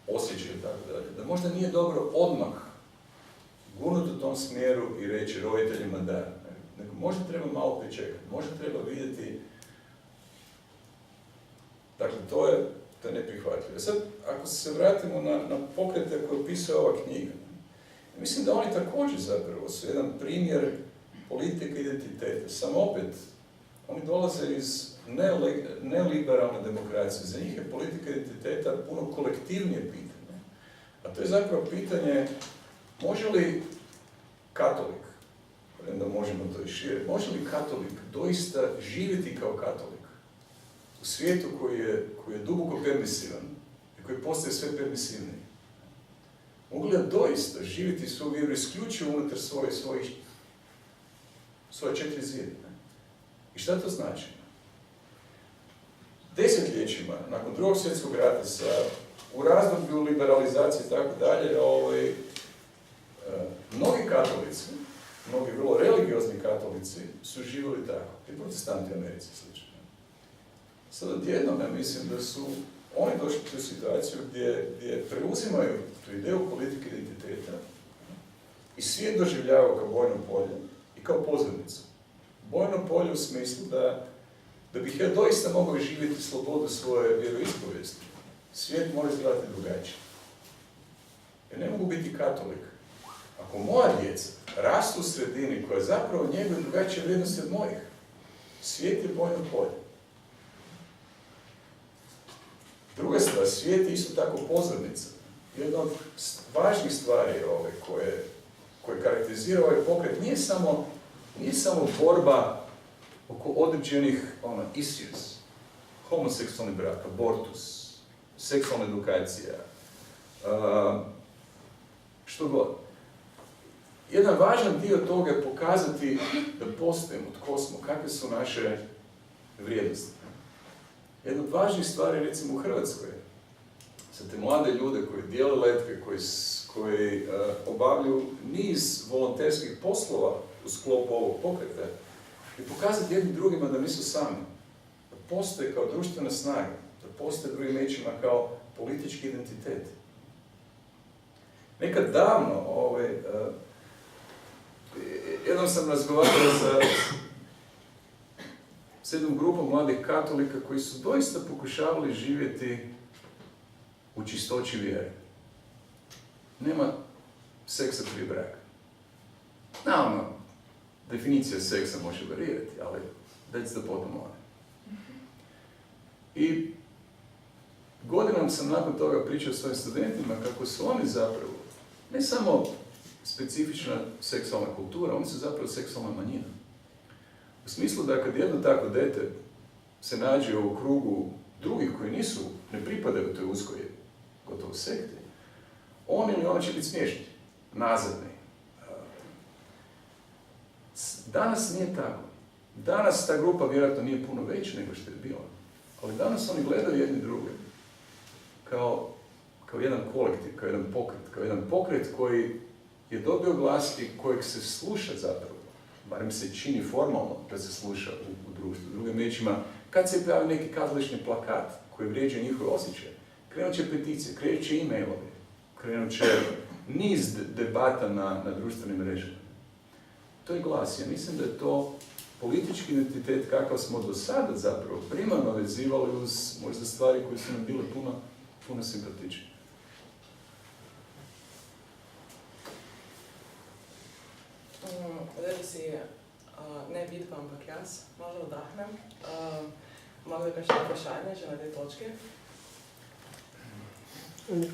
osjećaj, tako dalje, da možda nije dobro odmah gurnuti u tom smjeru i reći roditeljima da. Nego možda treba malo pričekati, možda treba vidjeti. Dakle, to je neprihvatljivo. Sad, ako se vratimo na pokrete koje opisuje ova knjiga, mislim da oni također zapravo su jedan primjer politike identiteta. Samo opet, oni dolaze iz neliberalne demokracije. Za njih je politika identiteta puno kolektivnije pitanje. A to je zapravo pitanje, može li katolik, da možemo to i šire, može li katolik doista živjeti kao katolik u svijetu koji je duboko permisivan i koji postaje sve permisivniji? mogli doista živjeti svoju vjeru isključivo unutar svoje 4 zida. I šta to znači? Desetljećima, nakon Drugog svjetskog rata, u razdoblju liberalizacije i tako dalje, mnogi katolici, mnogi vrlo religiozni katolici su živjeli tako, i protestanti u Americi slično. Sad odjednom, ja mislim da su oni došli u tu situaciju gdje preuzimaju tu ideju politike identiteta i svijet doživljavaju kao bojno polje i kao pozornicu. Bojno polje u smislu da bih ja doista mogao živjeti slobodu svoje vjeroispovijesti. Svijet mora izgledati drugačije. Ja ne mogu biti katolik. Ako moja djeca rastu u sredini koja zapravo njeguje drugačije vrijednosti od mojih, svijet je bojno polje. Druga stvar, svijet je isto tako pozornica. Jedna od važnih stvari koje karakterizira ovaj pokret nije samo borba oko određenih issues, homoseksualni brak, abortus, seksualna edukacija, što god. Jedan važan dio toga je pokazati da postojimo, tko smo, kakve su naše vrijednosti. Jedna od važnih stvari, recimo u Hrvatskoj, za te mlade ljude koji dijele letke, koji obavljaju niz volonterskih poslova u sklopu ovog pokreta, i pokazati jednim drugima da nisu sami, da postoje kao društvena snaga, da postoje drugim riječima kao politički identitet. Nekad davno, jednom sam razgovarao s jednom grupom mladih katolika koji su doista pokušavali živjeti u čistoći vjere. Nema seksa prije braka. Naravno, definicija seksa može varirati, ali that's the bottom line. I godinama sam nakon toga pričao svojim studentima kako su oni zapravo, ne samo specifična seksualna kultura, oni su zapravo seksualna manjina. U smislu da kad jedno tako dete se nađe u krugu drugih koji ne pripadaju toj uskoj gotovo sekti, on ili ona će biti smiješni, nazadni. Danas nije tako. Danas ta grupa vjerojatno nije puno veća nego što je bila. Ali danas oni gledaju jedni druge kao jedan kolektiv, kao jedan pokret koji je dobio glas i kojeg se sluša zapravo. Barem se čini formalno da se sluša u društvu. Drugim riječima, kad se pojavi neki kazališni plakat koji vrijeđa njihove osjećaje, krenut će peticije, krenut će e-mailovi, krenut će niz debata na društvenim mrežama. To je glas. Ja mislim da je to politički identitet kakav smo do sada zapravo primarno vezivali uz možda stvari koje su nam bile puno simpatične.
Zdaj, da si ne vidva, ampak jaz malo vdahnem. Malo je kakšno vprašanje že na tej točki?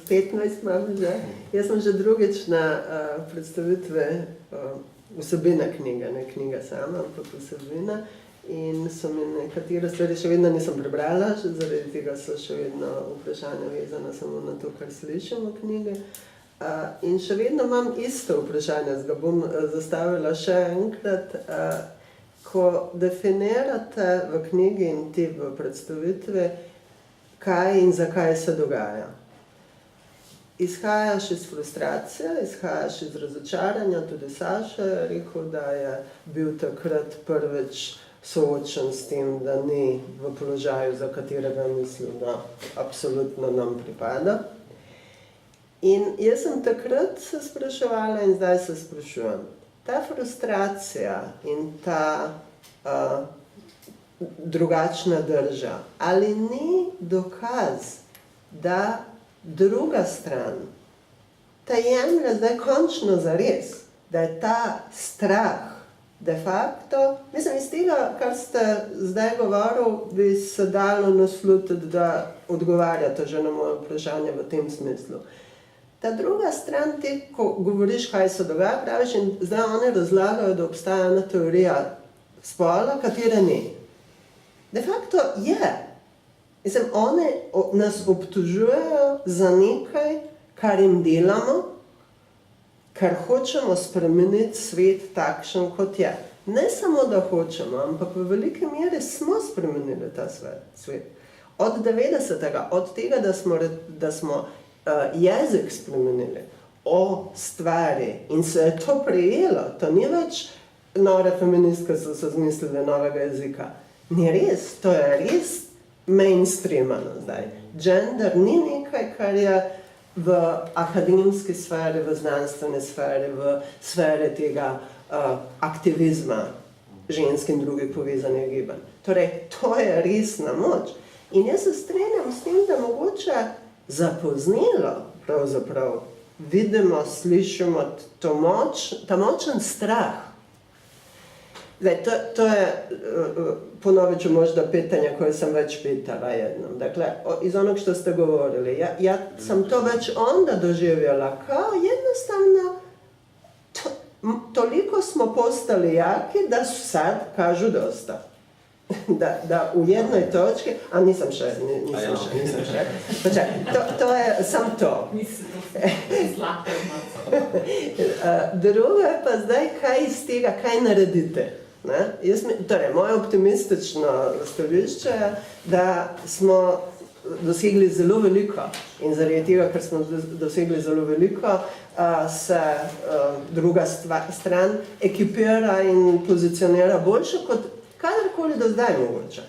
15 imam že. Jaz sem že drugič na predstavitve vsebine knjige, ne knjiga sama, ampak vsebina. In so mi nekatere stvari še vedno nisem prebrala, zaradi tega so še vedno vprašanja vezana samo na to, kar slišim v knjigi. In še vedno imam isto vprašanje, ga bom zastavila še enkrat. Ko definirate v knjigi in ti v predstavitvi, kaj in zakaj se dogaja. Izhajaš iz frustracije, izhajaš iz razočaranja, tudi Saša je rekel, da je bil takrat prvič soočen s tem, da ni v položaju, za katerega mislil, da absolutno nam pripada. In jaz sem takrat se spraševala in zdaj se sprašujem. Ta frustracija in ta drugačna drža, ali ni dokaz, da druga stran te jemlje zdaj končno zares, da je ta strah de facto, mislim, iz tega, kar ste zdaj govorili, bi se dalo naslutiti, da odgovarjate že na moje vprašanje v tem smislu. Ta druga stran, ti, ko govoriš, kaj se dogaja, praviš, in zdaj oni razlagajo, da obstaja ena teorija spola, katere ni. De facto je. Mislim, oni nas obtožujejo za nekaj, kar jim delamo, ker hočemo spremeniti svet takšen, kot je. Ne samo, da hočemo, ampak v veliki meri smo spremenili ta svet. Od 90. od tega, da smo jezik spremenili o stvari in se je to prijelo, to ni več nore feministke so se zmislili novega jezika. Ni res, to je res mainstreamano zdaj. Gender ni nekaj, kar je v akademski sferi, v znanstveni sferi, v sferi tega aktivizma žensk in drugih povezanih gibanj. Torej, to je resna moč. In jaz se strinjam s tem, da mogoče zapoznelo pravzaprav vidimo, slišimo ta močen strah. Zdaj, to je, ponovit ću možda pitanje koje sam već pitala jednom. Dakle, iz onog što ste govorili, ja sam to već onda doživjela kao jednostavno, toliko smo postali jaki da su sad kažu dosta. Da u jednoj točki, a nisam še. Pa čak, to je sam to. Drugo je pa zdaj, kaj iz tega, kaj naredite. Torej, moje optimistično stališče je, da smo dosegli zelo veliko in zaradi tega, ker smo dosegli zelo veliko, se druga stran ekipira in pozicionira boljše kot kadarkoli do zdaj mogoče.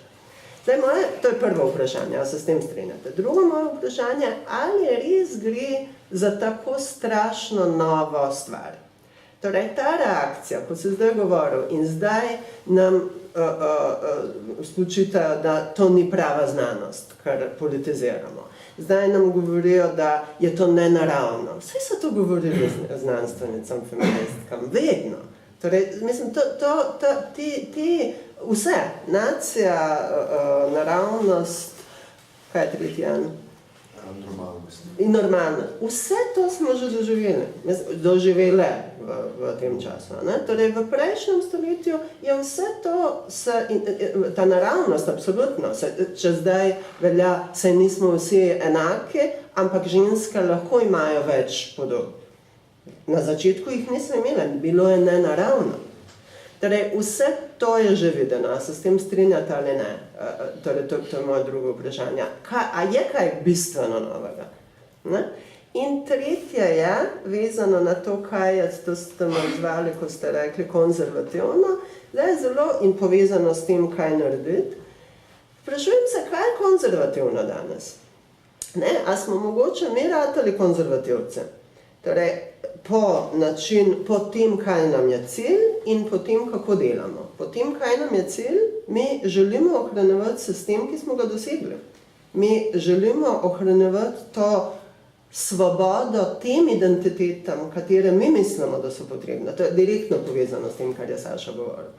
Zdaj to je prvo vprašanje, a se s tem strinjate. Drugo moje vprašanje, ali res gre za tako strašno novo stvar. Torej, ta reakcija, ko se zdaj govoril in zdaj nam spočitajo, da to ni prava znanost, kar politiziramo. Zdaj nam govorijo, da je to nenaravno. Vse so to govorili znanstvenicam, feministkam, vedno. Torej, mislim, vse, nacija, naravnost, kaj je tretji en?
Normalnost.
In normalnost. Vse to smo že doživele v tem času. Ne? Torej, v prejšnjem stoletju je vse to, ta naravnost, absolutno, če zdaj velja, saj nismo vsi enaki, ampak ženske lahko imajo več podob. Na začetku jih niso imeli, bilo je nenaravno. Torej, vse to je že videno, a se s tem strinjate ali ne? Torej, to je moje drugo vprašanje. A je kaj bistveno novega? Ne? In tretje je, vezano na to, kaj je, to ste me zvali, ko ste rekli, konzervativno, da je zelo in povezano s tem, kaj narediti. Vprašujem se, kaj je konzervativno danes? Ne? A smo mogoče mi ratali konzervativce? Torej, po tem, kaj nam je cilj in po tem, kako delamo. Po tem, kaj nam je cilj, mi želimo ohranjevati sistem, ki smo ga dosegli. Mi želimo ohranjevati to svobodo tem identitetam, katere mi mislimo, da so potrebne. To je direktno povezano s tem, kar je Saša govoril.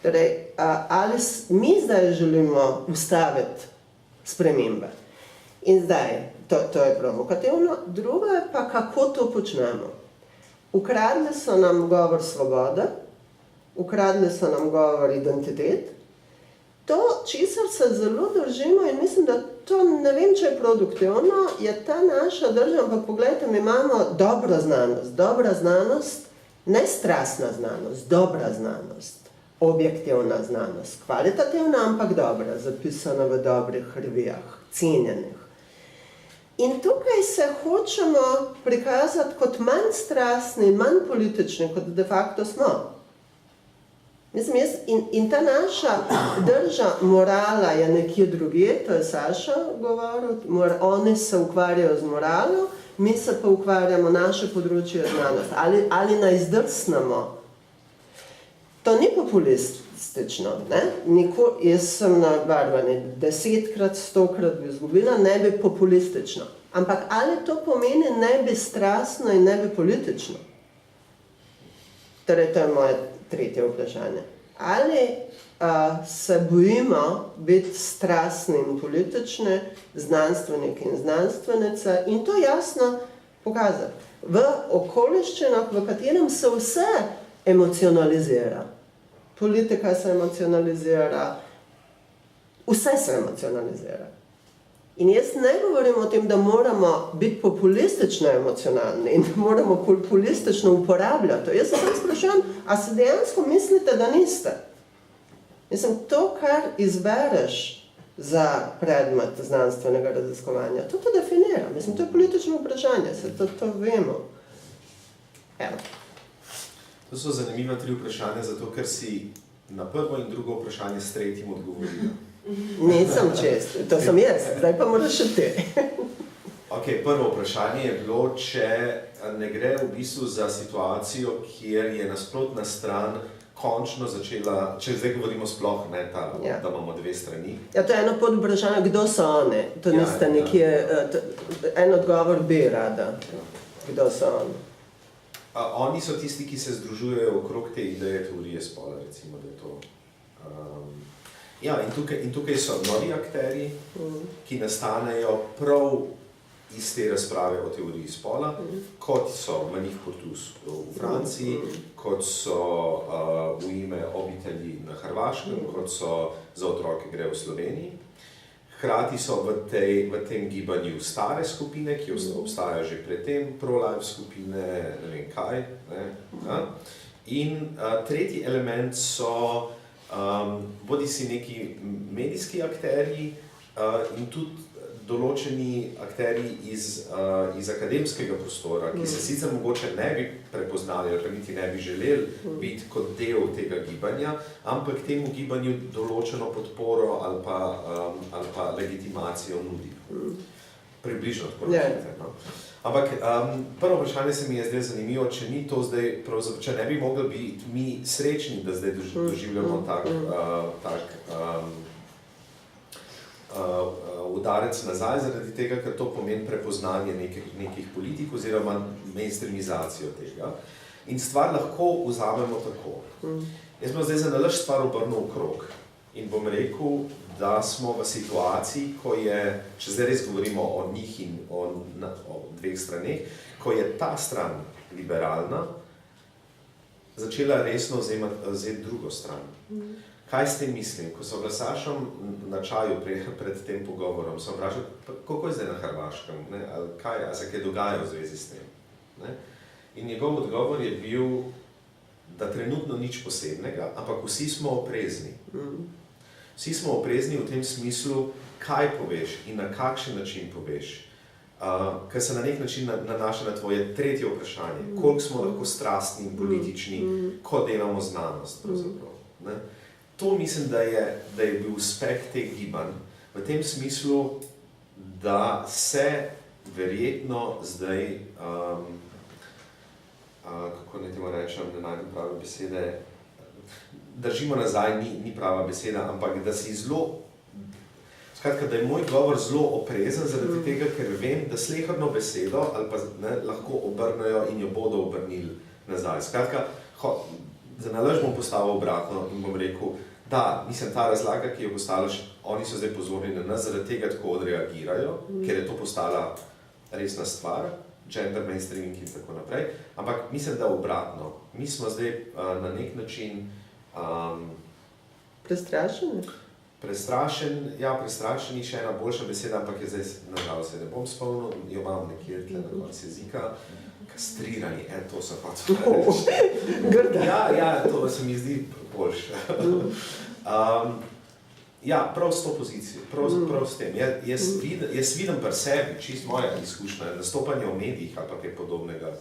Torej, ali mi zdaj želimo ustaviti spremembe? In zdaj, to je provokativno. Drugo je pa, kako to počnemo. Ukradli so nam govor svobode, ukradli so nam govor identitet. To, česar se zelo držimo in mislim, da to ne vem, če je produktivno, je ta naša drža, ampak pogledajte, mi imamo dobra znanost, ne strastna znanost, dobra znanost, objektivna znanost, kvalitativna, ampak dobra, zapisana v dobrih revijah, cenjenih. In tukaj se hočemo prikazati kot manj strastni, manj politični, kot de facto smo. Mislim, in ta naša drža morala je nekje drugje, to je Saša govoril, oni se ukvarjajo z moralo, mi se pa ukvarjamo naše področje znanosti. Ali naj zdrsnemo? To ni populistično, ne? Jaz sem na Barbani 10-krat, 100-krat bi izgubila, ne bi populistično. Ampak ali to pomeni ne bi strastno in ne bi politično? Torej, to je moje tretje vprašanje. Ali se bojimo biti strastni in politični, znanstveniki in znanstvenice in to jasno pokazati. V okoliščinah, v katerem se vse emocionalizira. Politika se emocionalizira, vse se emocionalizira. In jaz ne govorim o tem, da moramo biti populistično emocionalni in da moramo populistično uporabljati. Jaz se samo sprašujem, a se dejansko mislite, da niste? Mislim, to, kar izbereš za predmet znanstvenega raziskovanja, to definira. Mislim, to je politično vprašanje, se to vemo. Evo.
To so zanimiva 3 vprašanja, zato ker si na prvo in drugo vprašanje s tretjim odgovorila.
Nisem čest, to sem jaz, zdaj pa moraš še ti.
Ok, prvo vprašanje je bilo, če ne gre v bistvu za situacijo, kjer je nasprotna stran končno začela, če zdaj govorimo sploh, ne, da imamo 2 strani.
Ja, to je eno pod vprašanje, kdo so one? To niste nekje, en odgovor bi rada, kdo so oni.
Oni so tisti, ki se združujejo okrog te ideje teorije spola, recimo, da je to. Ja, in tukaj so novi akteri, ki nastanejo prav iz te razprave o teoriji spola, kot so Manif Portus v Franciji, kot so v ime obitelji na Hrvaškem, kot so Za otroke gre v Sloveniji. Hkrati so v tem gibanju stare skupine, ki obstajajo že predtem, pro-life skupine, ne vem kaj. Ne? In tretji element so bodi si neki medijski akteri in tudi določeni akteri iz akademskega prostora, ki se sicer mogoče ne bi prepoznali ali pa niti ne bi želeli biti kot del tega gibanja, ampak temu gibanju določeno podporo ali pa legitimacijo nudi. Približno tako rečete. No? Ampak prvo vprašanje se mi je zdaj zanimivo, če ni to zdaj, če ne bi mogli biti mi srečni, da zdaj doživljamo tak udarec nazaj, zaradi tega, ker to pomeni prepoznanje nekih politik oziroma mainstreamizacijo tega. In stvar lahko vzamemo tako. Jaz bom zdaj za nalašč stvar obrnil okrog in bom rekel, da smo v situaciji, ko je, če zdaj res govorimo o njih in o 2 straneh, ko je ta stran liberalna začela resno vzeti drugo stran. Kaj s tem mislim? Ko so glasašom na čaju pred tem pogovorom, sem vprašal, kako je zdaj na Hrvaškem, ne? Ali se kaj dogaja v zvezi s tem. Ne? In njegov odgovor je bil, da trenutno nič posebnega, ampak vsi smo oprezni. Vsi smo oprezni v tem smislu, kaj poveš in na kakšen način poveš. Ker se na nek način nanaša na tvoje tretje vprašanje, koliko smo lahko strastni in politični, ko delamo znanost, pravzaprav. Ne? To mislim, da je bil uspeh teh gibanj v tem smislu, da se verjetno zdaj, kako naj temu rečem, ne najdem prave besede, držimo nazaj, ni prava beseda, ampak da si zelo, skratka, da je moj govor zelo oprezen zaradi tega, ker vem, da sleherno besedo ali pa lahko obrnejo in jo bodo obrnili nazaj. Skratka, za nalašč bom postavil obratno in bom rekel, da, mislim, ta razlaga, ki jo postavljaš, oni so zdaj pozorni na nas, zaradi tega tako odreagirajo, ker je to postala resna stvar, gender mainstreaming in tako naprej, ampak mislim, da obratno. Mi smo zdaj na nek način
prestrašeni?
Prestrašeni, še ena boljša beseda, ampak je zdaj, nažalost, se ne bom spomnil, jo imam nekje tle na koncu jezika, kastrirani, to so pa
Grda.
Ja, to se mi zdi boljše. Ja, prav s to pozicijo, prav s tem. Jaz vidim pri sebi, čist moja izkušnja, nastopanje v medijih ali pa kaj podobnega,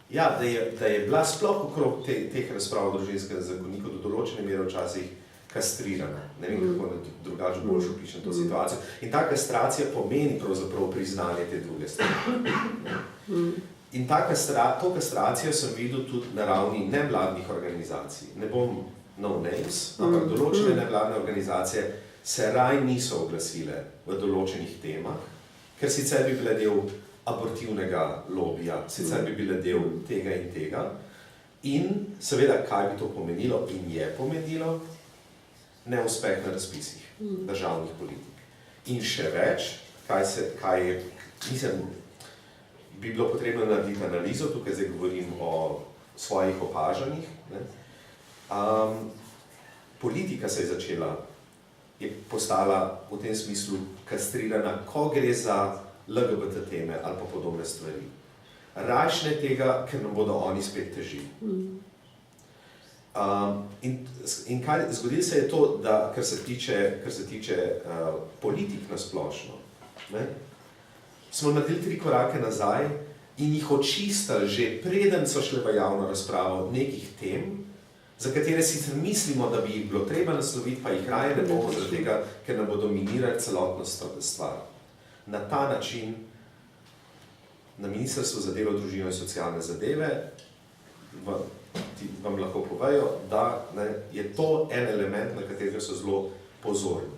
da je bila sploh okrog teh razprav o družinskem zakoniku do določene mere včasih kastrirana. Ne vem, kako drugače boljše opišem to situacijo. In ta kastracija pomeni pravzaprav priznanje te druge strani. In to kastracijo sem videl tudi na ravni nevladnih organizacij. Ne bom no names, ampak določene nevladne organizacije se raj niso oglasile v določenih temah, ker sicer bi bile del abortivnega lobija, sicer bi bile del tega in tega. In seveda, kaj bi to pomenilo in je pomenilo, neuspeh na razpisih državnih politik. In še več, mislim, bi bilo potrebno narediti analizo, tukaj zdaj govorim o svojih opažanjih. politika se je začela, je postala v tem smislu kastrirana, ko gre za LGBT teme ali pa podobne stvari. Rajšne tega, ker nam bodo oni spet težili. In kaj, zgodilo se je to, da kar se tiče politik na splošno, ne, smo naredili 3 korake nazaj in jih očistili že preden so šle v javno razpravo nekih tem, za katere sicer mislimo, da bi jih bilo treba nasloviti, pa jih raje ne bomo zaradi tega, ker nam bodo minirali celotno stvar. Na ta način na Ministrstvu za delo, družino in socialne zadeve vam lahko povejo, da ne, je to en element, na katerega so zelo pozorni.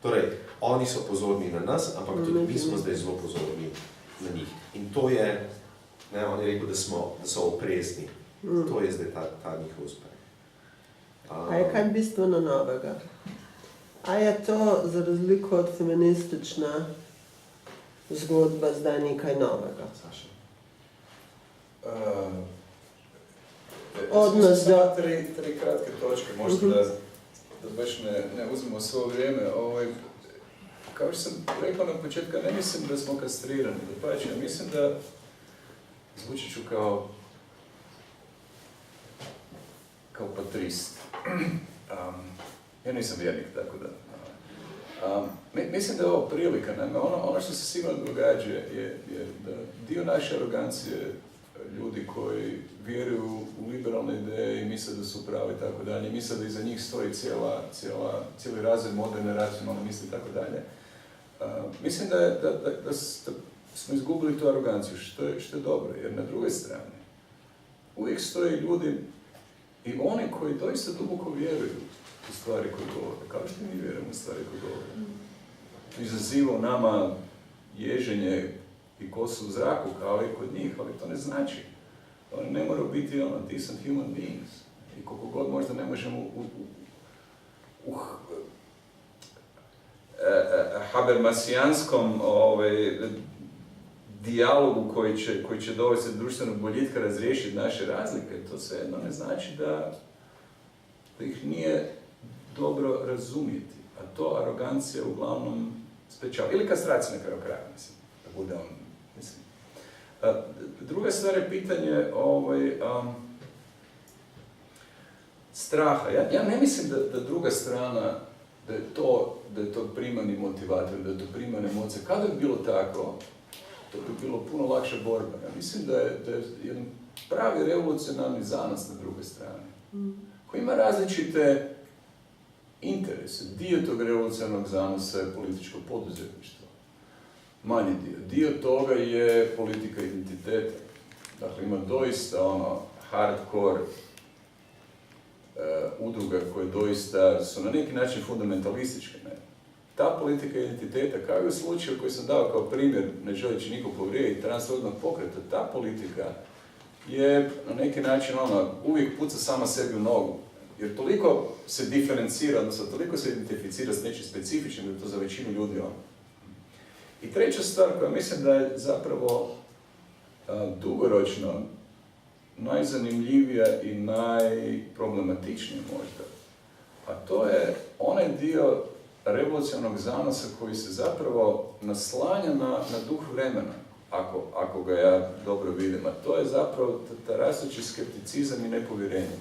Torej, oni so pozorni na nas, ampak tudi mi smo zdaj zelo pozorni na njih. In to je, ne, on je rekel, da so oprezni. To je zdaj ta njihov uspeh.
A je kaj bistveno novega? A je to, za razliko od feministična zgodba, zdaj nekaj novega?
Saša?
Odnos do...
Tri kratke točke, možda da baš ne uzmemo svoje vrijeme. Kao što sam rekao na početku, ne mislim da smo kastrirani, dapače, ja mislim da zvučit ću kao patrist. Ja nisam vjernik, tako da. Mislim da je ovo prilika, naime, ono što se sigurno događa je da dio naše arogancije, ljudi koji vjeruju u liberalne ideje i misle da su pravi i tako dalje, misle da iza njih stoji cijeli razred moderne, racionalne misli i tako dalje. Mislim da smo izgubili tu aroganciju, što je dobro, jer na drugoj strani uvijek stoje ljudi i oni koji doista duboko vjeruju u stvari koje govore, kao što mi vjerujemo u stvari koje govore. Izaziva nama ježenje i kosu u zraku kao i kod njih, ali to ne znači. Oni ne moraju biti decent human beings. I koliko god možda ne možemo u habermasijanskom dijalogu koji će dovesti do društvenog boljitka razriješiti naše razlike, to svejedno ne znači da ih nije dobro razumjeti. A to arogancija uglavnom sprečava. Ili kastracija na kraju kraja, mislim, da bude on, mislim. Druga stvar je pitanje straha. Ja ne mislim da druga strana, da je to primarni motivator, da je to primarna emocija. Kada bi bilo tako, to bi bilo puno lakša borba. Ja mislim da je jedan pravi revolucionarni zanos na druge strane, koji ima različite interese. Dio tog revolucionarnog zanosa je političko poduzetništvo. Manji dio. Dio toga je politika identiteta. Dakle, ima doista hardcore udruga koje doista su na neki način fundamentalističke. Ne? Ta politika identiteta, kao i u slučaju koji sam dao kao primjer, ne želeći nikog povrijediti, transrodnog pokreta, ta politika je na neki način uvijek puca sama sebi u nogu. Jer toliko se diferencira, odnosno toliko se identificira s nečim specifičnim, da je to za većinu ljudi I treća stvar koja mislim da je zapravo dugoročno najzanimljivija i najproblematičnija možda, a to je onaj dio revolucionarnog zanosa koji se zapravo naslanja na duh vremena, ako ga ja dobro vidim, a to je zapravo ta rastući skepticizam i nepovjerenje.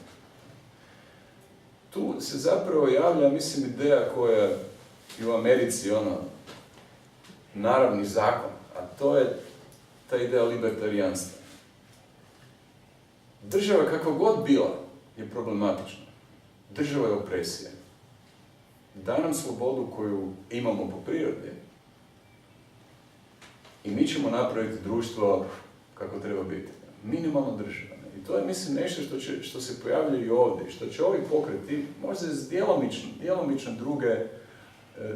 Tu se zapravo javlja, mislim, ideja koja je i u Americi naravni zakon, a to je ta ideja libertarijanstva. Država kakva god bila je problematična. Država je opresija. Da nam slobodu koju imamo po prirodi i mi ćemo napraviti društvo kako treba biti. Minimalna država. I to je, mislim, nešto što se pojavlja i ovdje, što će ovi pokreti, možda iz djelomično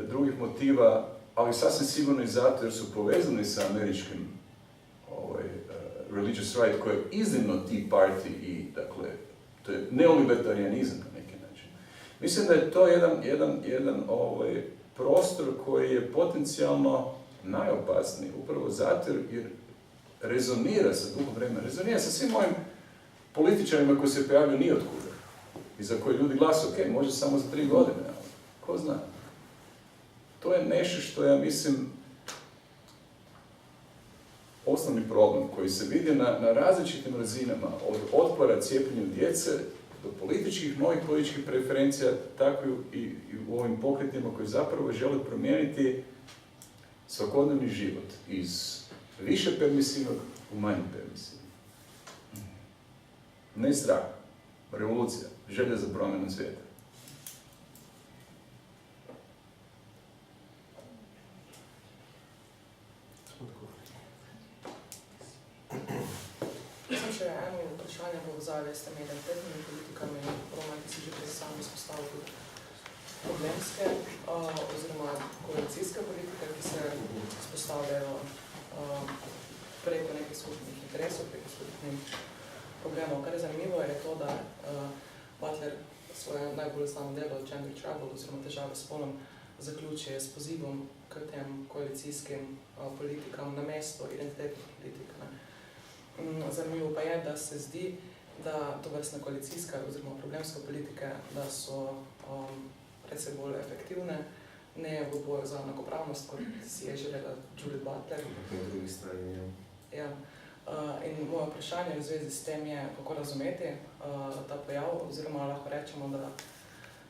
drugih motiva, ali sasvim sigurno i zato jer su povezani sa američkim religious right, koji je iznimno Tea Party i, dakle, to je neolibertarijanizam na neki način. Mislim da je to jedan prostor koji je potencijalno najopasniji, upravo zato jer rezonira sa duhom vremena, rezonira sa svim mojim političarima koji se pojavljaju nijotkuda. i za koje ljudi glasuju, ok, može samo za 3 godine, ali ko zna. To je nešto što ja mislim osnovni problem koji se vidi na različitim razinama, od otpora cijepljenju djece do političkih, novih političkih preferencija, tako i u ovim pokretima koji zapravo žele promijeniti svakodnevni život iz više permisivnog u manje permisivnog. Ne strah, revolucija, želja za promjenu svijeta.
Sem še eno vprašanje povezave s temi identitetnimi politikami, Roman, ki si že prej sam izpostavil tudi problemske oziroma koalicijske politike, ki se izpostavljajo preko nekih skupnih interesov, preko skupnih problemov. Kar je zanimivo je to, da Butler svoje najbolj znano delo Gender Trouble oziroma težave s spolom zaključuje s pozivom k tem koalicijskim politikam na mesto identitetnih politik. Zanimivo pa je, da se zdi, da tovrstne koalicijske oziroma problemske politike, da so predvsej bolj efektivne, ne v boju za enakopravnost, kot si je želela Judith Butler.
Na drugi strani,
ja. In moje vprašanje v zvezi s tem je, kako razumeti ta pojav, oziroma lahko rečemo, da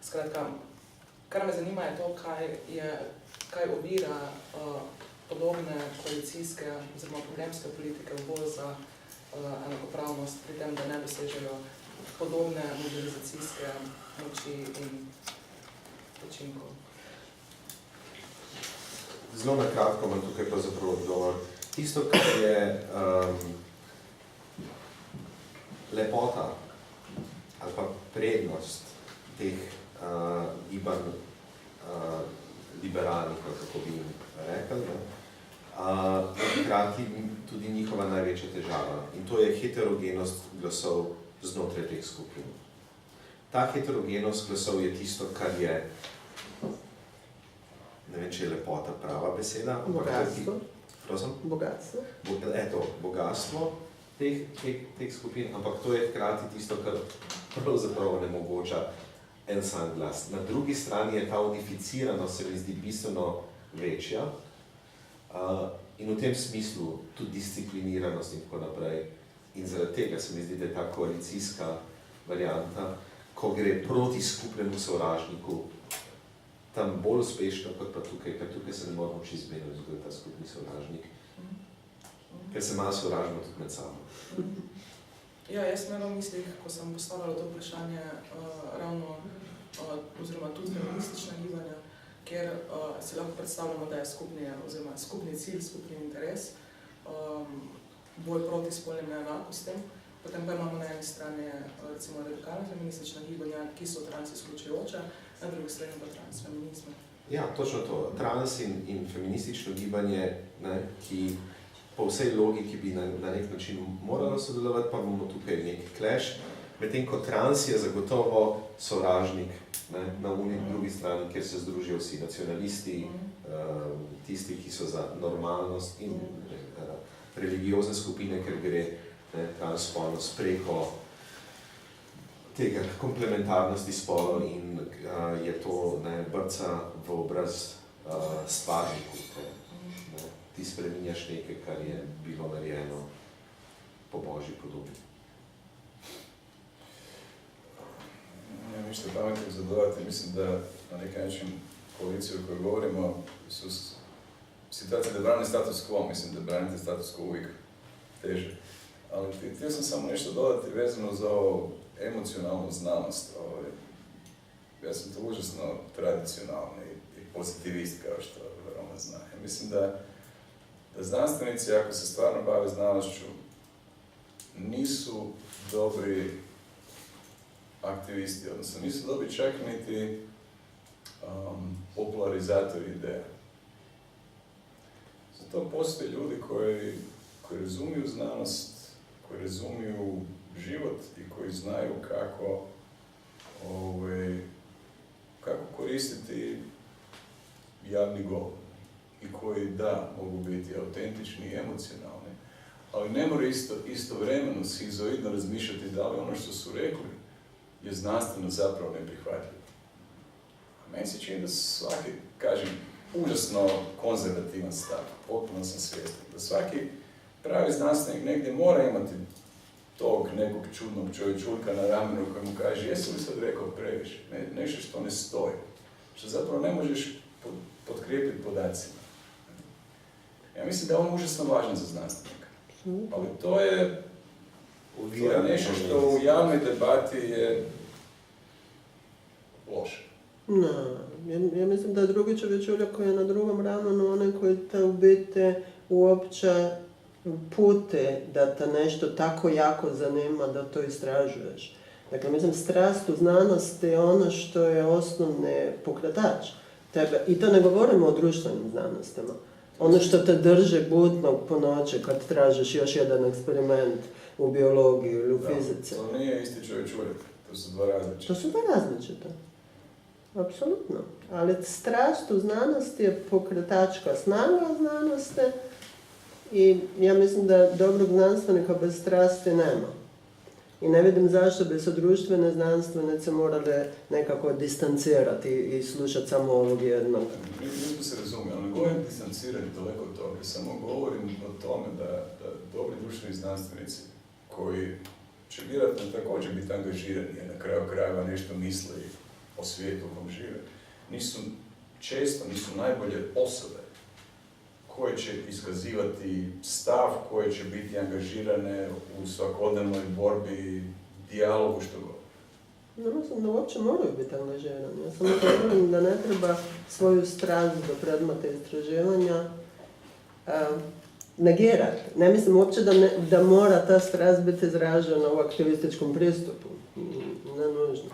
skratka, kar me zanima je to, kaj ovira podobne koalicijske oziroma problemske politike v boju za enakopravnost, pri tem, da ne dosežejo podobne mobilizacijske moči in učinkov.
Zelo na kratko imam tukaj pravzaprav odgovor. Tisto, kar je lepota ali pa prednost teh gibanj liberalnih, kako bi jim rekli, je hkrati tudi njihova največja težava. In to je heterogenost glasov znotraj teh skupin. Ta heterogenost glasov je tisto, kar je, ne vem, če je lepota prava beseda.
Bogatstvo.
Prosim?
Bogatstvo.
Eto, bogatstvo teh skupin, ampak to je hkrati tisto, kar pravzaprav onemogoča en sam glas. Na drugi strani je ta unificiranost, se mi zdi, bistveno večja in v tem smislu tudi discipliniranost in tako naprej. In zaradi tega se mi zdi, da je ta koalicijska varianta, ko gre proti skupnemu sovražniku, tam bolj uspešno kot pa tukaj, ker tukaj se ne moramo čisto zmeniti, kdo je ta skupni sovražnik. Ker se malo sovražimo tudi med sabo.
Ja, jaz sem imela v mislih, ko sem postavljala to vprašanje, ravno, oziroma tudi feministična gibanja, kjer si lahko predstavljamo, da je skupni cilj, skupni interes, boj proti spolnim neenakostim. Potem pa imamo na eni strani recimo radikalna feministična gibanja, ki so trans izključujoča, na drugi strani pa transfeminizme.
Ja, točno to. Trans in feministično gibanje, ne, ki po vsej logiki bi na nek način moralo sodelovati, pa bomo tukaj neki clash. Medtem ko trans je zagotovo sovražnik, ne, na drugi strani, kjer se združijo vsi nacionalisti, tisti, ki so za normalnost in religiozne skupine, ker gre transspolnost preko tega komplementarnosti spolov in je to brca v obraz stvarniku. Ti spreminjaš nekaj, kar je bilo narejeno po Božji podobi.
Ja, ništa pametno za dodati. Mislim da na neki način koaliciju o kojoj govorimo su situacije da brane status quo. Mislim da branite status quo uvijek teže. Ali htio sam samo nešto dodati vezano za ovo emocionalnu znanost. Ja sam to užasno tradicionalni i pozitivist, kao što Roman zna. Ja mislim da znanstvenici, ako se stvarno bave znanošću, nisu dobri aktivisti, odnosno nisu dobri čak niti popularizatori ideja. Zato postoje ljudi koji razumiju znanost, koji razumiju život i koji znaju kako koristiti javni govor i koji mogu biti autentični i emocionalni, ali ne mora istovremeno schizoidno razmišljati da li ono što su rekli je znanstveno zapravo neprihvatljivo. A meni se čini da svaki, kažem, užasno konzervativan stav, potpuno sam svjestan, da svaki pravi znanstvenik negdje mora imati tog nekog čudnog čovječulka na ramenu koji mu kaže jesi li sad rekao previše, nešto što ne stoji, što zapravo ne možeš potkrijepiti podacima. Ja mislim da je on užasno važan za znanstvenika, ali to je nešto što u javnoj debati je loše.
No, ja mislim da je drugi čovječuljak koji je na drugom ramenu onaj koji te u biti uopće pute da te nešto tako jako zanima da to istražuješ. Dakle, mislim, strast u znanosti je ono što je osnovni pokretač tebe. I to ne govorimo o društvenim znanostima. Ono što te drže budnog po noći kad tražiš još jedan eksperiment u biologiji ili u fizici.
To nije isti čovječuljak, to su dva različita.
To su dva različita. Apsolutno. Ali strast u znanosti je pokretačka snaga znanosti i ja mislim da dobrog znanstvenika bez strasti nema. I ne vidim zašto bi se društvene znanstvenice morale nekako distancirati i slušati samo ovog jednog.
Nismo se razumije, ali ne govorim distancirati daleko od toga, samo govorim o tome da dobri društveni znanstvenici koji će vjerojatno također biti angažirani, jer na kraju krajeva nešto misle o svijetu u kom žive, često nisu najbolje osobe koje će iskazivati stav, koje će biti angažirane u svakodnevnoj borbi, dijalogu, što god.
No, mislim da uopće moraju biti angažirani. Ja samo govorim da ne treba svoju strast do predmeta istraživanja negirati. Ne mislim uopće da mora ta strast biti izražena u aktivističkom pristupu. Ne nužno.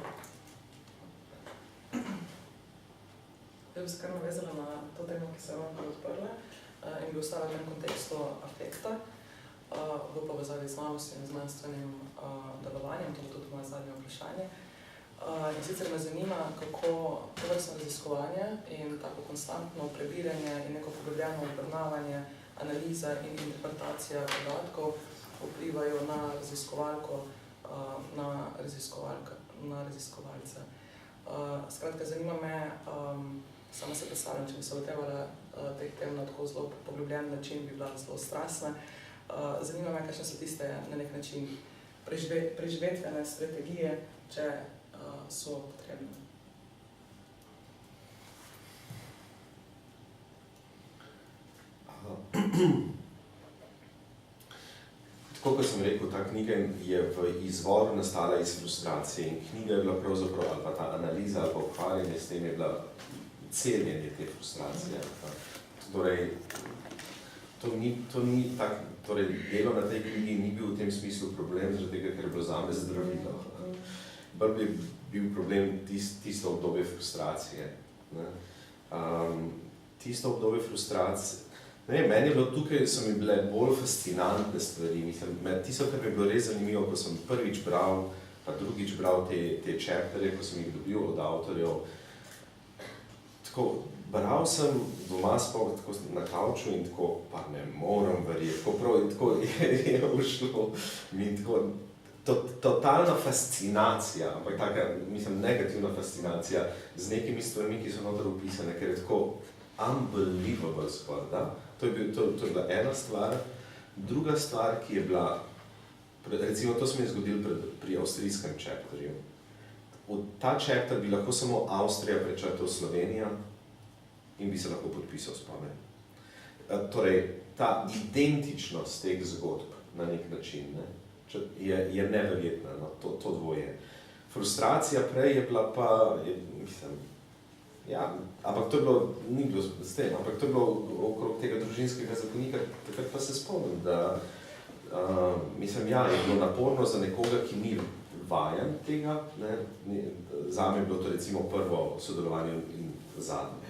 Ja bi se kar navezala na to temo, ki se je vam odprla in bi ostala v tem kontekstu afekta v povezavi z znanostjo in znanstvenim delovanjem, to je tudi moje zadnje vprašanje. In sicer me zanima, kako tovrstno raziskovanje in tako konstantno prebiranje in neko poglobljeno obravnavanje, analiza in interpretacija podatkov vplivajo na raziskovalko, na raziskovalce. Skratka, zanima me, sama se predstavljam, če bi se lotevala teh tem na tako zelo poglobljen način, bi bila zelo strastna. Zanima me, kakšne so tiste na nek način preživetvene strategije, če so potrebne.
Tako kot sem rekel, ta knjiga je v izvoru nastala iz frustracije in knjiga je bila pravzaprav, ali pa ta analiza, ali pa ukvarjanje s tem je bila celjenje te frustracije. Torej, torej, delo na tej knjigi ni bil v tem smislu problem, zaradi tega, ker je bilo zame zdravilo. Bolj bi bil problem tisto obdobje frustracije. Tisto obdobje frustracije, meni je bilo tukaj, so mi bile bolj fascinantne stvari. Mislim, tisto, kar mi je bilo res zanimivo, ko sem prvič bral, pa drugič bral te chapterje, ko sem jih dobil od avtorjev. Tako, bral sem doma sploh tako na kavču in tako, pa ne moram verjeti, tako je ušlo mi tako, totalna fascinacija, ampak taka, mislim, negativna fascinacija z nekimi stvarmi, ki so noter opisane, ker je tako unbelievable skoraj, da? To je bila ena stvar. Druga stvar, ki je bila, recimo to se mi je zgodilo pri avstrijskem chapterju. V ta chapter bi lahko samo Avstrija prečrtal Slovenija in bi se lahko podpisal spomen. Torej, ta identičnost teh zgodb na nek način, ne, je neverjetna, no, to dvoje. Frustracija prej je bila pa, mislim, ja, ampak to je bilo, ni bilo s tem, ampak to je bilo okrog tega družinskega zakonika, takrat pa se spomnim, da mislim, ja, je bilo naporno za nekoga, ki ni vajen tega, ne, zame je bilo to recimo prvo sodelovanje in zadnje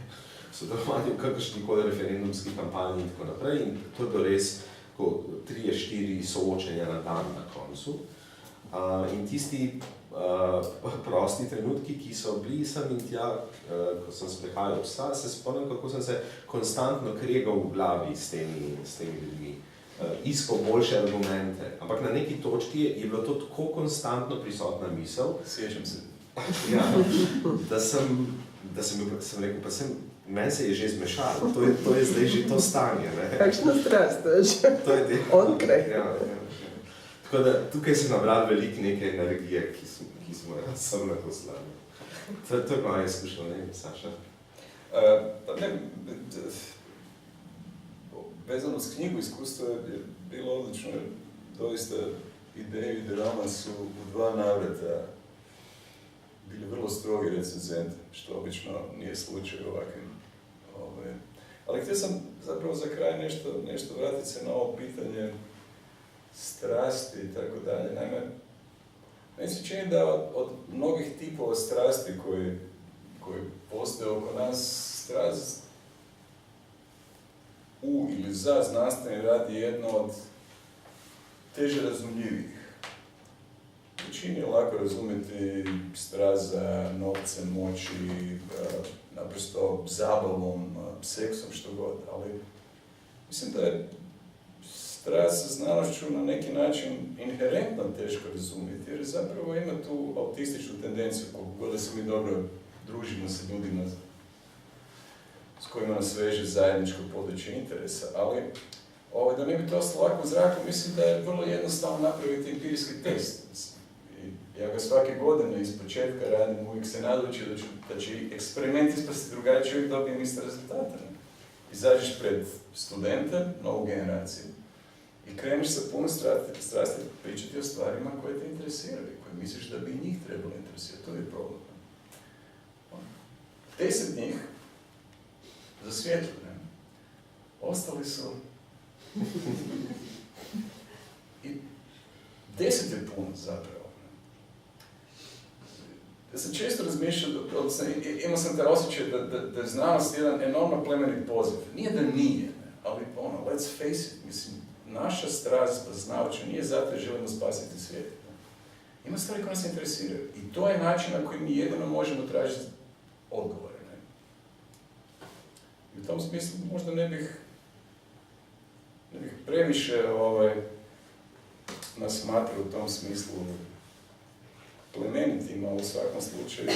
sodelovanje v kakršnikoli referendumski kampanji in tako naprej in to je bilo res 3-4 soočenja na dan na koncu. In tisti prosti trenutki, ki so bili sem in tja, ko sem sprehajal psa, se spomnim, kako sem se konstantno kregal v glavi s temi ljudmi. iskal boljše argumente, ampak na neki točki je bilo to tako konstantno prisotna misel,
Sjećam se.
ja, da sem rekel, pa meni se je že zmešalo, to je zdaj že to stanje. Ne?
Kakšna strast, veš?
To je
Onkraj.
Ja. Tako da tukaj se nabral veliko neke energije, ki smo jo sem na to slavili. To je moja izkušnja, ne, Saša?
Vezano s knjigu, iskustvo je bilo odlično, jer doista ideju i roman su u 2 navrata bili vrlo strogi recenzenti, što obično nije slučaj u ovakvim. Ali htio sam zapravo za kraj nešto vratiti se na ovo pitanje strasti i tako dalje. Naime, meni se čini da od mnogih tipova strasti koji postoje oko nas, strast u ili za znanstveni rad je jedno od teže razumljivih. Većini je lako razumjeti strast za novcem, moći, naprosto zabavom, seksom, što god, ali mislim da je strast sa znanošću na neki način inherentno teško razumjeti, jer zapravo ima tu autističnu tendenciju, koliko god da se mi dobro družimo sa ljudima s kojima nas veže zajedničko područje interesa, ali da ne bi to ostalo lako u zraku, mislim da je vrlo jednostavno napraviti empirijski test. I ja ga svake godine iz početka radim, uvijek se nadajući da će eksperiment ispasti drugačiji, uvijek dobijem iste rezultate. Izađeš pred studente, novu generaciju, i kreneš sa puno strasti pričati o stvarima koje te interesiraju, koje misliš da bi i njih trebalo interesirati. To je problem. 10 njih za svijetlo, ne? Ostali su... I 10 je puno zapravo. Ja sam često razmišljao, imao sam taj osjećaj da je znanost jedan enormno plemenit poziv. Nije da nije, ne? Ali let's face it, mislim, naša strast za znanošću nije zato jer želimo spasiti svijet. Ne? Ima stvari koje nas interesiraju. I to je način na koji mi jedino možemo tražiti odgovore. Ne? I u tom smislu možda ne bih previše nas smatrao u tom smislu plemenitima, u svakom slučaju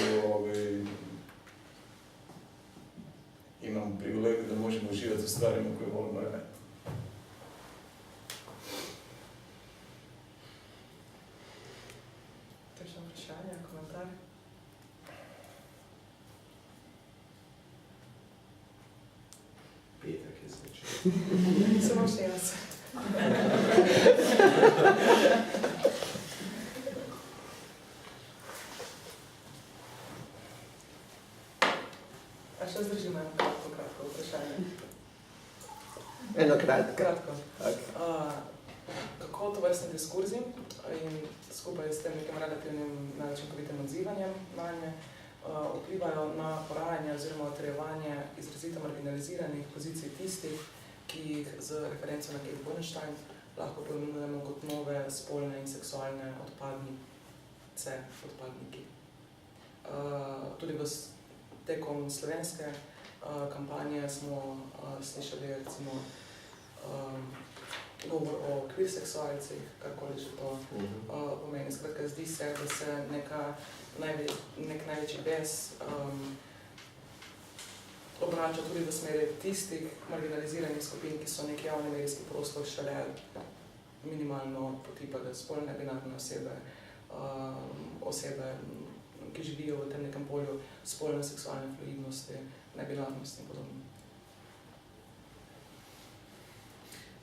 imamo privilegiju da možemo uživati u stvarima koje volimo raditi.
Težno vprašanje, komentar?
Petek je zvečer.
Samo še jaz. A še zdržimo eno kratko vprašanje.
Eno kratko.
Kratko.
Okay.
Kako to vrstni diskurzi in skupaj s tem nekim relativnim neučinkovitim odzivanjem na nje vplivajo na porajanje oziroma utrjevanje izrazito marginaliziranih pozicij tistih, ki jih z referenco na Kate Bornstein lahko pojmenujemo kot nove spolne in seksualne odpadnice, odpadniki. Tudi tekom slovenske kampanje smo slišali recimo govor o queer seksualcih, karkoli že to pomeni. Skratka, zdi se, da se nek največji bes obrača tudi v smeri tistih marginaliziranih skupin, ki so nek javni medijski prostor šele minimalno potipale spolne binarne osebe, ki živijo v tem nekem polju spolne seksualne fluidnosti, nebinarnosti in podobno.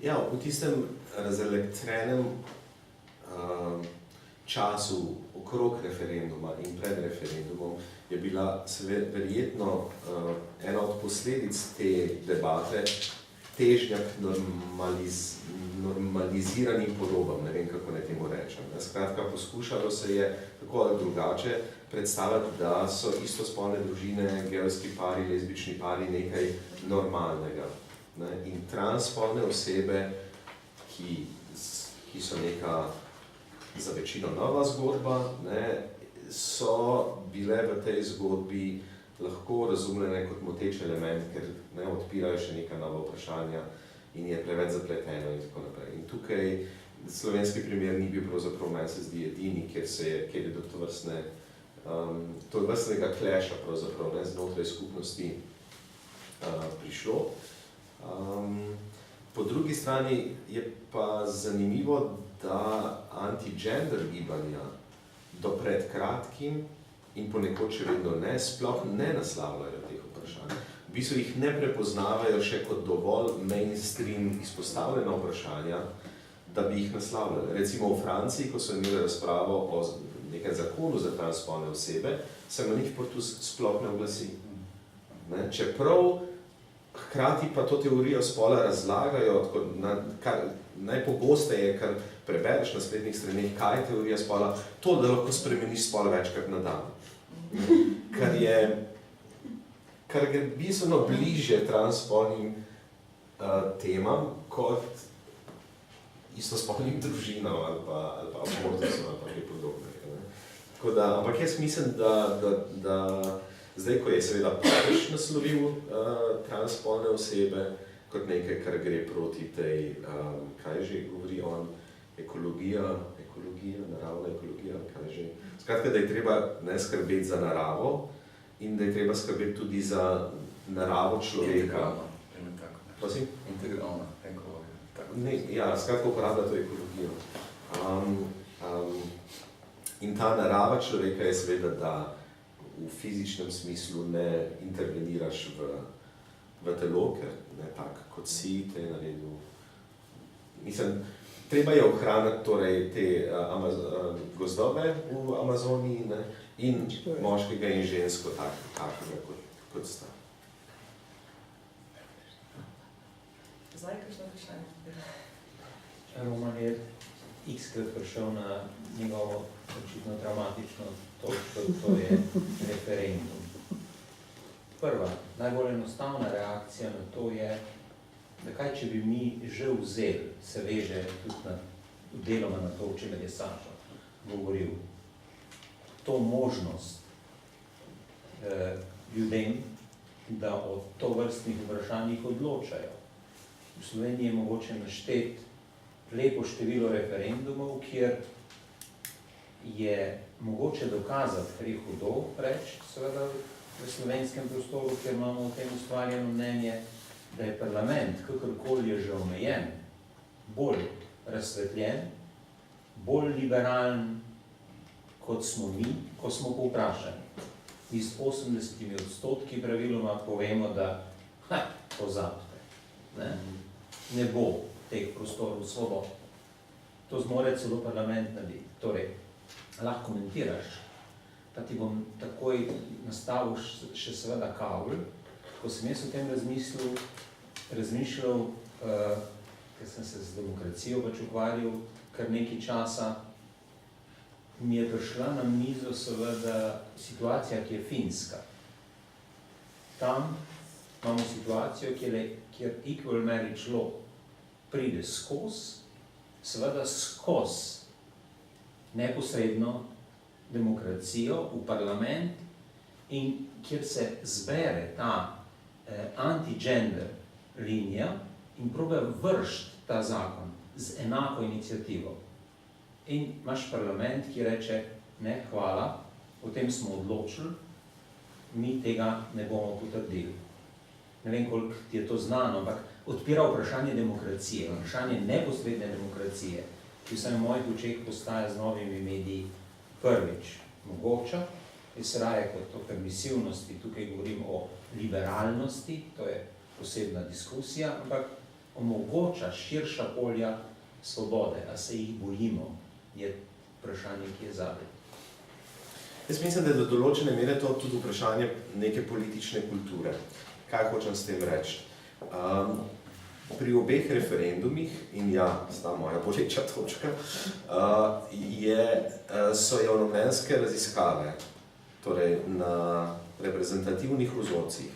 Ja, v tistem razelektrenem času okrog referenduma in pred referendumom je bila verjetno ena od posledic te debate težnja k normaliziranim podobam, ne vem, kako naj temu rečem. Skratka, poskušalo se je tako ali drugače predstavljati, da so istospolne družine, gejevski pari, lezbični pari nekaj normalnega. In transspolne osebe, ki so neka za večino nova zgodba, so bile v tej zgodbi lahko razumljene kot moteč element, ker odpirajo še neka nova vprašanja in je preveč zapleteno in tako naprej. In tukaj slovenski primer ni bil pravzaprav, meni se zdi, edini, kjer je do tovrstnega kleša pravzaprav, ne, znotraj skupnosti prišlo. Po drugi strani je pa zanimivo, da anti-gender gibanja do pred kratkim in ponekod še vedno ne, sploh ne naslavljajo teh vprašanj. V bistvu jih ne prepoznavajo še kot dovolj mainstream izpostavljena vprašanja, da bi jih naslavljali. Recimo v Franciji, ko so imeli razpravo o nekem zakonu za transspolne osebe, se Manif pour tous sploh ne oglasi. Ne? Čeprav hkrati pa to teorijo spola razlagajo, najpogosteje, kar prebereš na spletnih straneh, kaj je teorija spola, to, da lahko spremeniš spol večkrat na dan. Kar gre bistveno bližje transspolnim temam kot istospolnim družinam ali pa abortusom ali pa kaj podobnega. Tako da, ampak jaz mislim, da zdaj, ko je seveda papež naslovil transspolne osebe kot nekaj, kar gre proti tej, kaj že govori on, ekologija, naravna ekologija, kaj že. Skratka, da je treba ne skrbeti za naravo in da je treba skrbeti tudi za naravo človeka. Prosim?
Integralna ekologija.
Ne, ja, skratka uporablja to ekologijo. In ta narava človeka je seveda, da v fizičnem smislu ne interveniraš v telo, ker ne tak, kot si te naredil. Mislim, treba je ohraniti torej te gozdove v Amazoniji, ne, in moškega in žensko takega kot sta.
Zdaj, kakšno vprašanje?
Roman je x-krat prišel na njegovo očitno dramatično točko, to je referendum. Prva, najbolj enostavna reakcija na to je, da kaj, če bi mi že vzeli, se veže tudi deloma na to, o čemer je Saša govoril, to možnost ljudem, da o tovrstnih vprašanjih odločajo. V Sloveniji je mogoče našteti lepo število referendumov, kjer je mogoče dokazati, kar je hudo reči, seveda v slovenskem prostoru, ker imamo v tem ustvarjeno mnenje, da je parlament, kakorkoli je že omejen, bolj razsvetljen, bolj liberalen, kot smo mi, ko smo povprašani. Mi s 80% praviloma povemo, da pozabite, ne bo teh prostorov svobod. To zmore celo parlament narediti. Torej, lahko komentiraš, pa ti bom takoj nastavil še seveda kavl, ko sem jaz o tem razmišljal, ker sem se z demokracijo pač ukvarjal kar nekaj časa, mi je prišla na mizo seveda situacija, ki je Finska. Tam imamo situacijo, kjer equal marriage law pride skozi, seveda skozi neposredno demokracijo v parlament in kjer se zbere ta anti-gender linija in proba vršiti ta zakon z enako inicijativo. In imaš parlament, ki reče, ne, hvala, o tem smo odločili, mi tega ne bomo potrdili. Ne vem, koliko ti je to znano, ampak odpira vprašanje demokracije, vprašanje neposredne demokracije, ki vsaj v mojih očeh postaja z novimi mediji prvič mogoča, jaz raje kot o permisivnosti, tukaj govorim o liberalnosti, to je posebna diskusija, ampak omogoča širša polja svobode, a se jih bojimo, je vprašanje, ki je zadaj.
Jaz mislim, da je do določene mere to tudi vprašanje neke politične kulture. Kaj hočem s tem reči? Pri obeh referendumih, in ja, sta moja boleča točka, so javnomnenjske raziskave, torej na reprezentativnih vzorcih,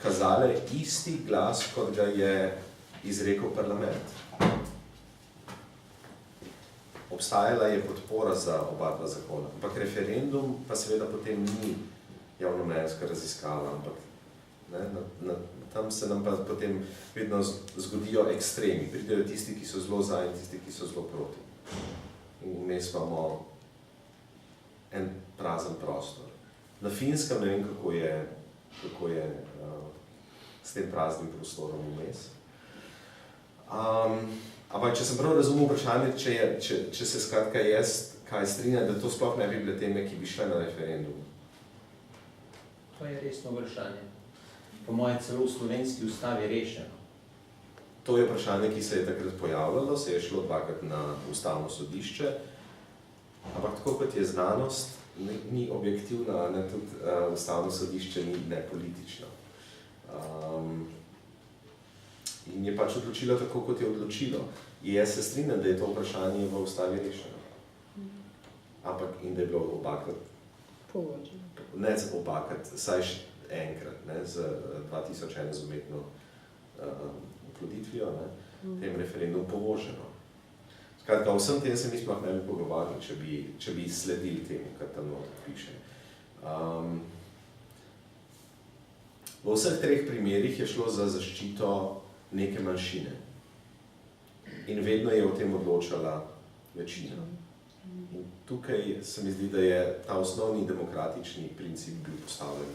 kazale isti glas, kot ga je izrekel parlament. Obstajala je podpora za oba dva zakona, ampak referendum pa seveda potem ni javnomnenjska raziskava, ampak na Tam se nam pa potem vedno zgodijo ekstremi. Pridejo tisti, ki so zelo za in tisti, ki so zelo proti. In vmes imamo en prazen prostor. Na Finskem ne vem, kako je s tem praznim prostorom vmes. Ampak, če sem prav razumel vprašanje, če se skratka jaz kaj strinjam, da to sploh ne bi bile teme, ki bi šle na referendum.
To je resno vprašanje. Po mojem celo v slovenski ustavi rešeno.
To je vprašanje, ki se je takrat pojavljalo, se je šlo dvakrat na ustavno sodišče, ampak tako kot je znanost, ni objektivna, ne, tudi ustavno sodišče ni nepolitično. In je pač odločilo tako, kot je odločilo. In jaz se strinjam, da je to vprašanje v ustavi rešeno. Ampak in da je bilo obakrat, ne obakrat, saj enkrat, ne, z 2001 z umetno oploditvijo, tem referendum povoženo. Skratka, o vsem tem se mi sploh ne bi pogovarjali, če bi sledili temu, kar tam noter piše. V vseh treh primerih je šlo za zaščito neke manjšine. In vedno je o tem odločala večina. In tukaj se mi zdi, da je ta osnovni demokratični princip bil postavljen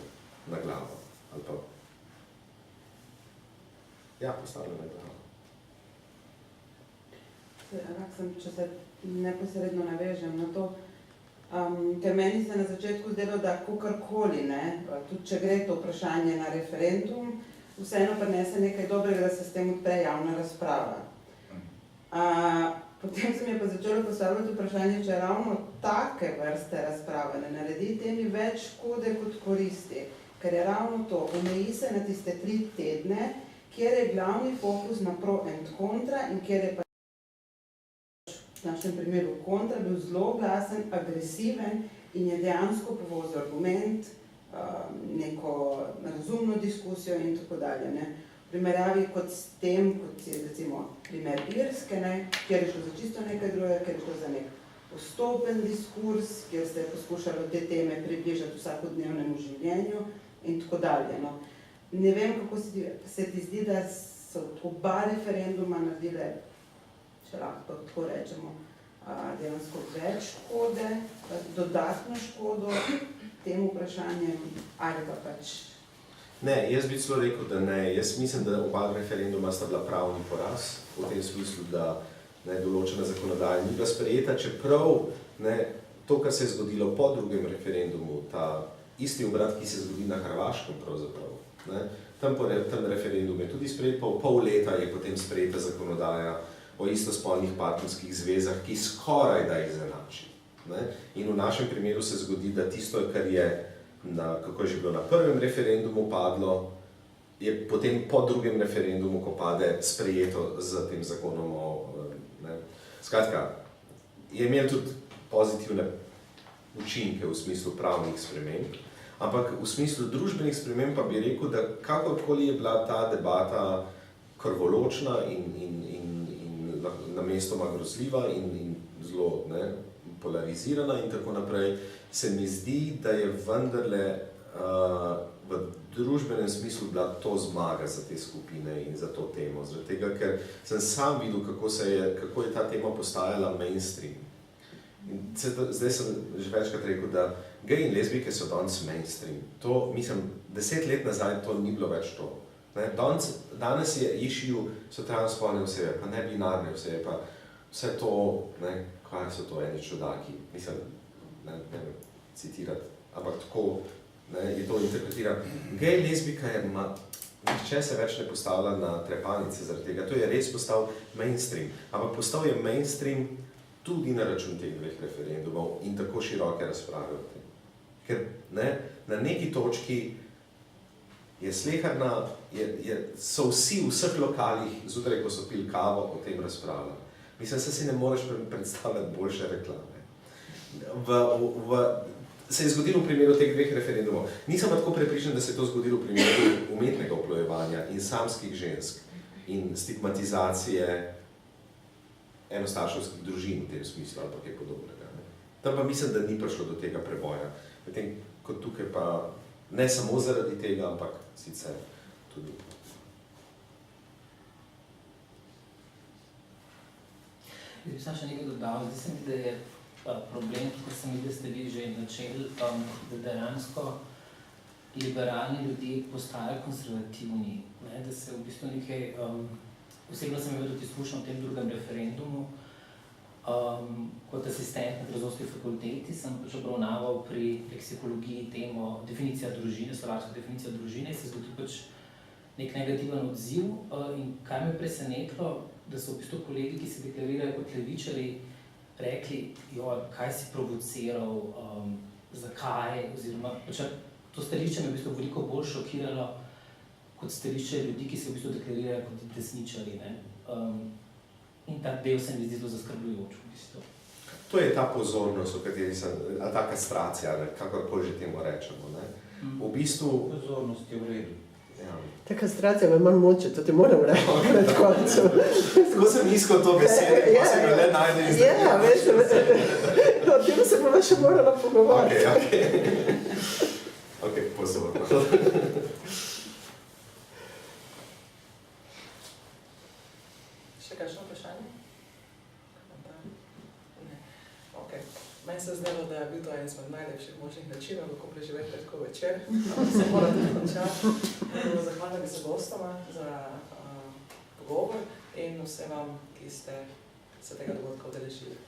na glavo. Ali pa ja, postavljen na glavo.
Če se neposredno navežem na to, ker meni se na začetku zdelo, da kakorkoli, tudi če gre to vprašanje na referendum, vseeno prinese nekaj dobrega, da se s tem odpre javna razprava. Potem se mi je pa začelo postavljati vprašanje, če ravno take vrste razprave ne naredi temi več škode kot koristi, ker je ravno to, omeji se na tiste 3 tedne, kjer je glavni fokus na pro and kontra in kjer je pa v našem primeru kontra bil zelo glasen, agresiven in je dejansko povozil argument, neko razumno diskusijo in tako dalje. V primerjavi kot s tem, kot je recimo primer Irske, kjer je šlo za čisto nekaj drugega, kjer je šlo za nek postopen diskurs, kjer se je poskušalo te teme približati vsakodnevnemu življenju in tako dalje. Ne vem, kako se ti zdi, da so oba referenduma naredile, če lahko tako rečemo, dejansko več škode, dodatno škodo tem vprašanjem, ali pa pač.
Ne, jaz bi celo rekel, da ne. Jaz mislim, da oba referenduma sta bila pravni poraz, v tem smislu, da določena zakonodaja ni bila sprejeta, čeprav to, kar se je zgodilo po drugem referendumu, ta isti obrat, ki se zgodi na Hrvaškem pravzaprav, tam referendum je tudi sprejet, pa v pol leta je potem sprejeta zakonodaja o istospolnih partnerskih zvezah, ki skoraj da izenači. In v našem primeru se zgodi, da tisto, kar je kako je že bilo na prvem referendumu padlo, je potem po drugem referendumu, ko pade, sprejeto z tem zakonom Skratka, je imel tudi pozitivne učinke v smislu pravnih sprememb, ampak v smislu družbenih sprememb pa bi rekel, da kakorkoli je bila ta debata krvoločna in namestoma grozljiva in zelo polarizirana in tako naprej, se mi zdi, da je vendarle v družbenem smislu bila to zmaga za te skupine in za to temo. Zaradi tega, ker sem sam videl, kako je ta tema postajala mainstream. In zdaj sem že večkrat rekel, da gej in lezbijke so danes mainstream. To, mislim, 10 let nazaj to ni bilo več to. Danes je issue, so transspolne osebe, pa nebinarne osebe, pa vse to, kaj so to eni čudaki, mislim, ne citirati, ampak tako je to interpretiran. Gej lezbika je, nihče se več ne postavlja na trepalnice zaradi tega, to je res postal mainstream, ampak postal je mainstream tudi na račun teh 2 referendumov in tako široke razprave o tem. Ker na neki točki je sleherna, so vsi v vseh lokalih, zjutraj, ko so pili kavo, o tem razpravljali. Mislim, se si ne moreš predstavljati boljše reklame. Se je zgodilo v primeru teh 2 referendumov. Nisem pa tako prepričan, da se je to zgodilo v primeru umetnega oplojevanja in samskih žensk in stigmatizacije enostarševskih družin v tem smislu ali pa kaj podobnega. Tam pa mislim, da ni prišlo do tega preboja. Medtem kot tukaj pa ne samo zaradi tega, ampak sicer tudi.
Jaz bi samo še nekaj dodal. Zdi se mi, da je problem, ki se mi, da ste vi že načeli, da dejansko liberalni ljudje postajajo konservativni, ne? Da se v bistvu nekaj, osebno sem imel tudi izkušnjo v tem drugem referendumu, kot asistent na Filozofski fakulteti sem pač obravnaval pri leksikologiji temo definicija družine, slovarska definicija družine, se zgodi pač nek negativen odziv in kaj me je presenetilo, da so v bistvu kolegi, ki se deklarirajo kot levičarji, rekli, kaj si provociral, zakaj, oziroma pač to stališče me je v bistvu veliko bolj šokiralo kot stališče ljudi, ki se v bistvu deklarirajo kot desničarji, ne. In ta del se mi zdi zelo zaskrbljujoč v bistvu.
To je ta pozornost, o kateri sem, ta kastracija, kakorkoli že temu rečemo, ne. V bistvu...
Pozornost je v redu.
Ja.
Ta kastracija me malo muči, to ti moram reči pred koncem.
Tako sem iskal to besedo, pa sem jo le najde iz
Ja, veš, o tem se bomo še morala pogovarjati.
Ok, pozorno.
Še kakšno vprašanje? Ne. Ok. Meni se zdelo, da je bil to en izmed najlepših možnih načinov, kako preživeti tako večer. Se morate končati. Zahvalila bi se gostoma za pogovor in vsem vam, ki ste se tega dogodka udeležili.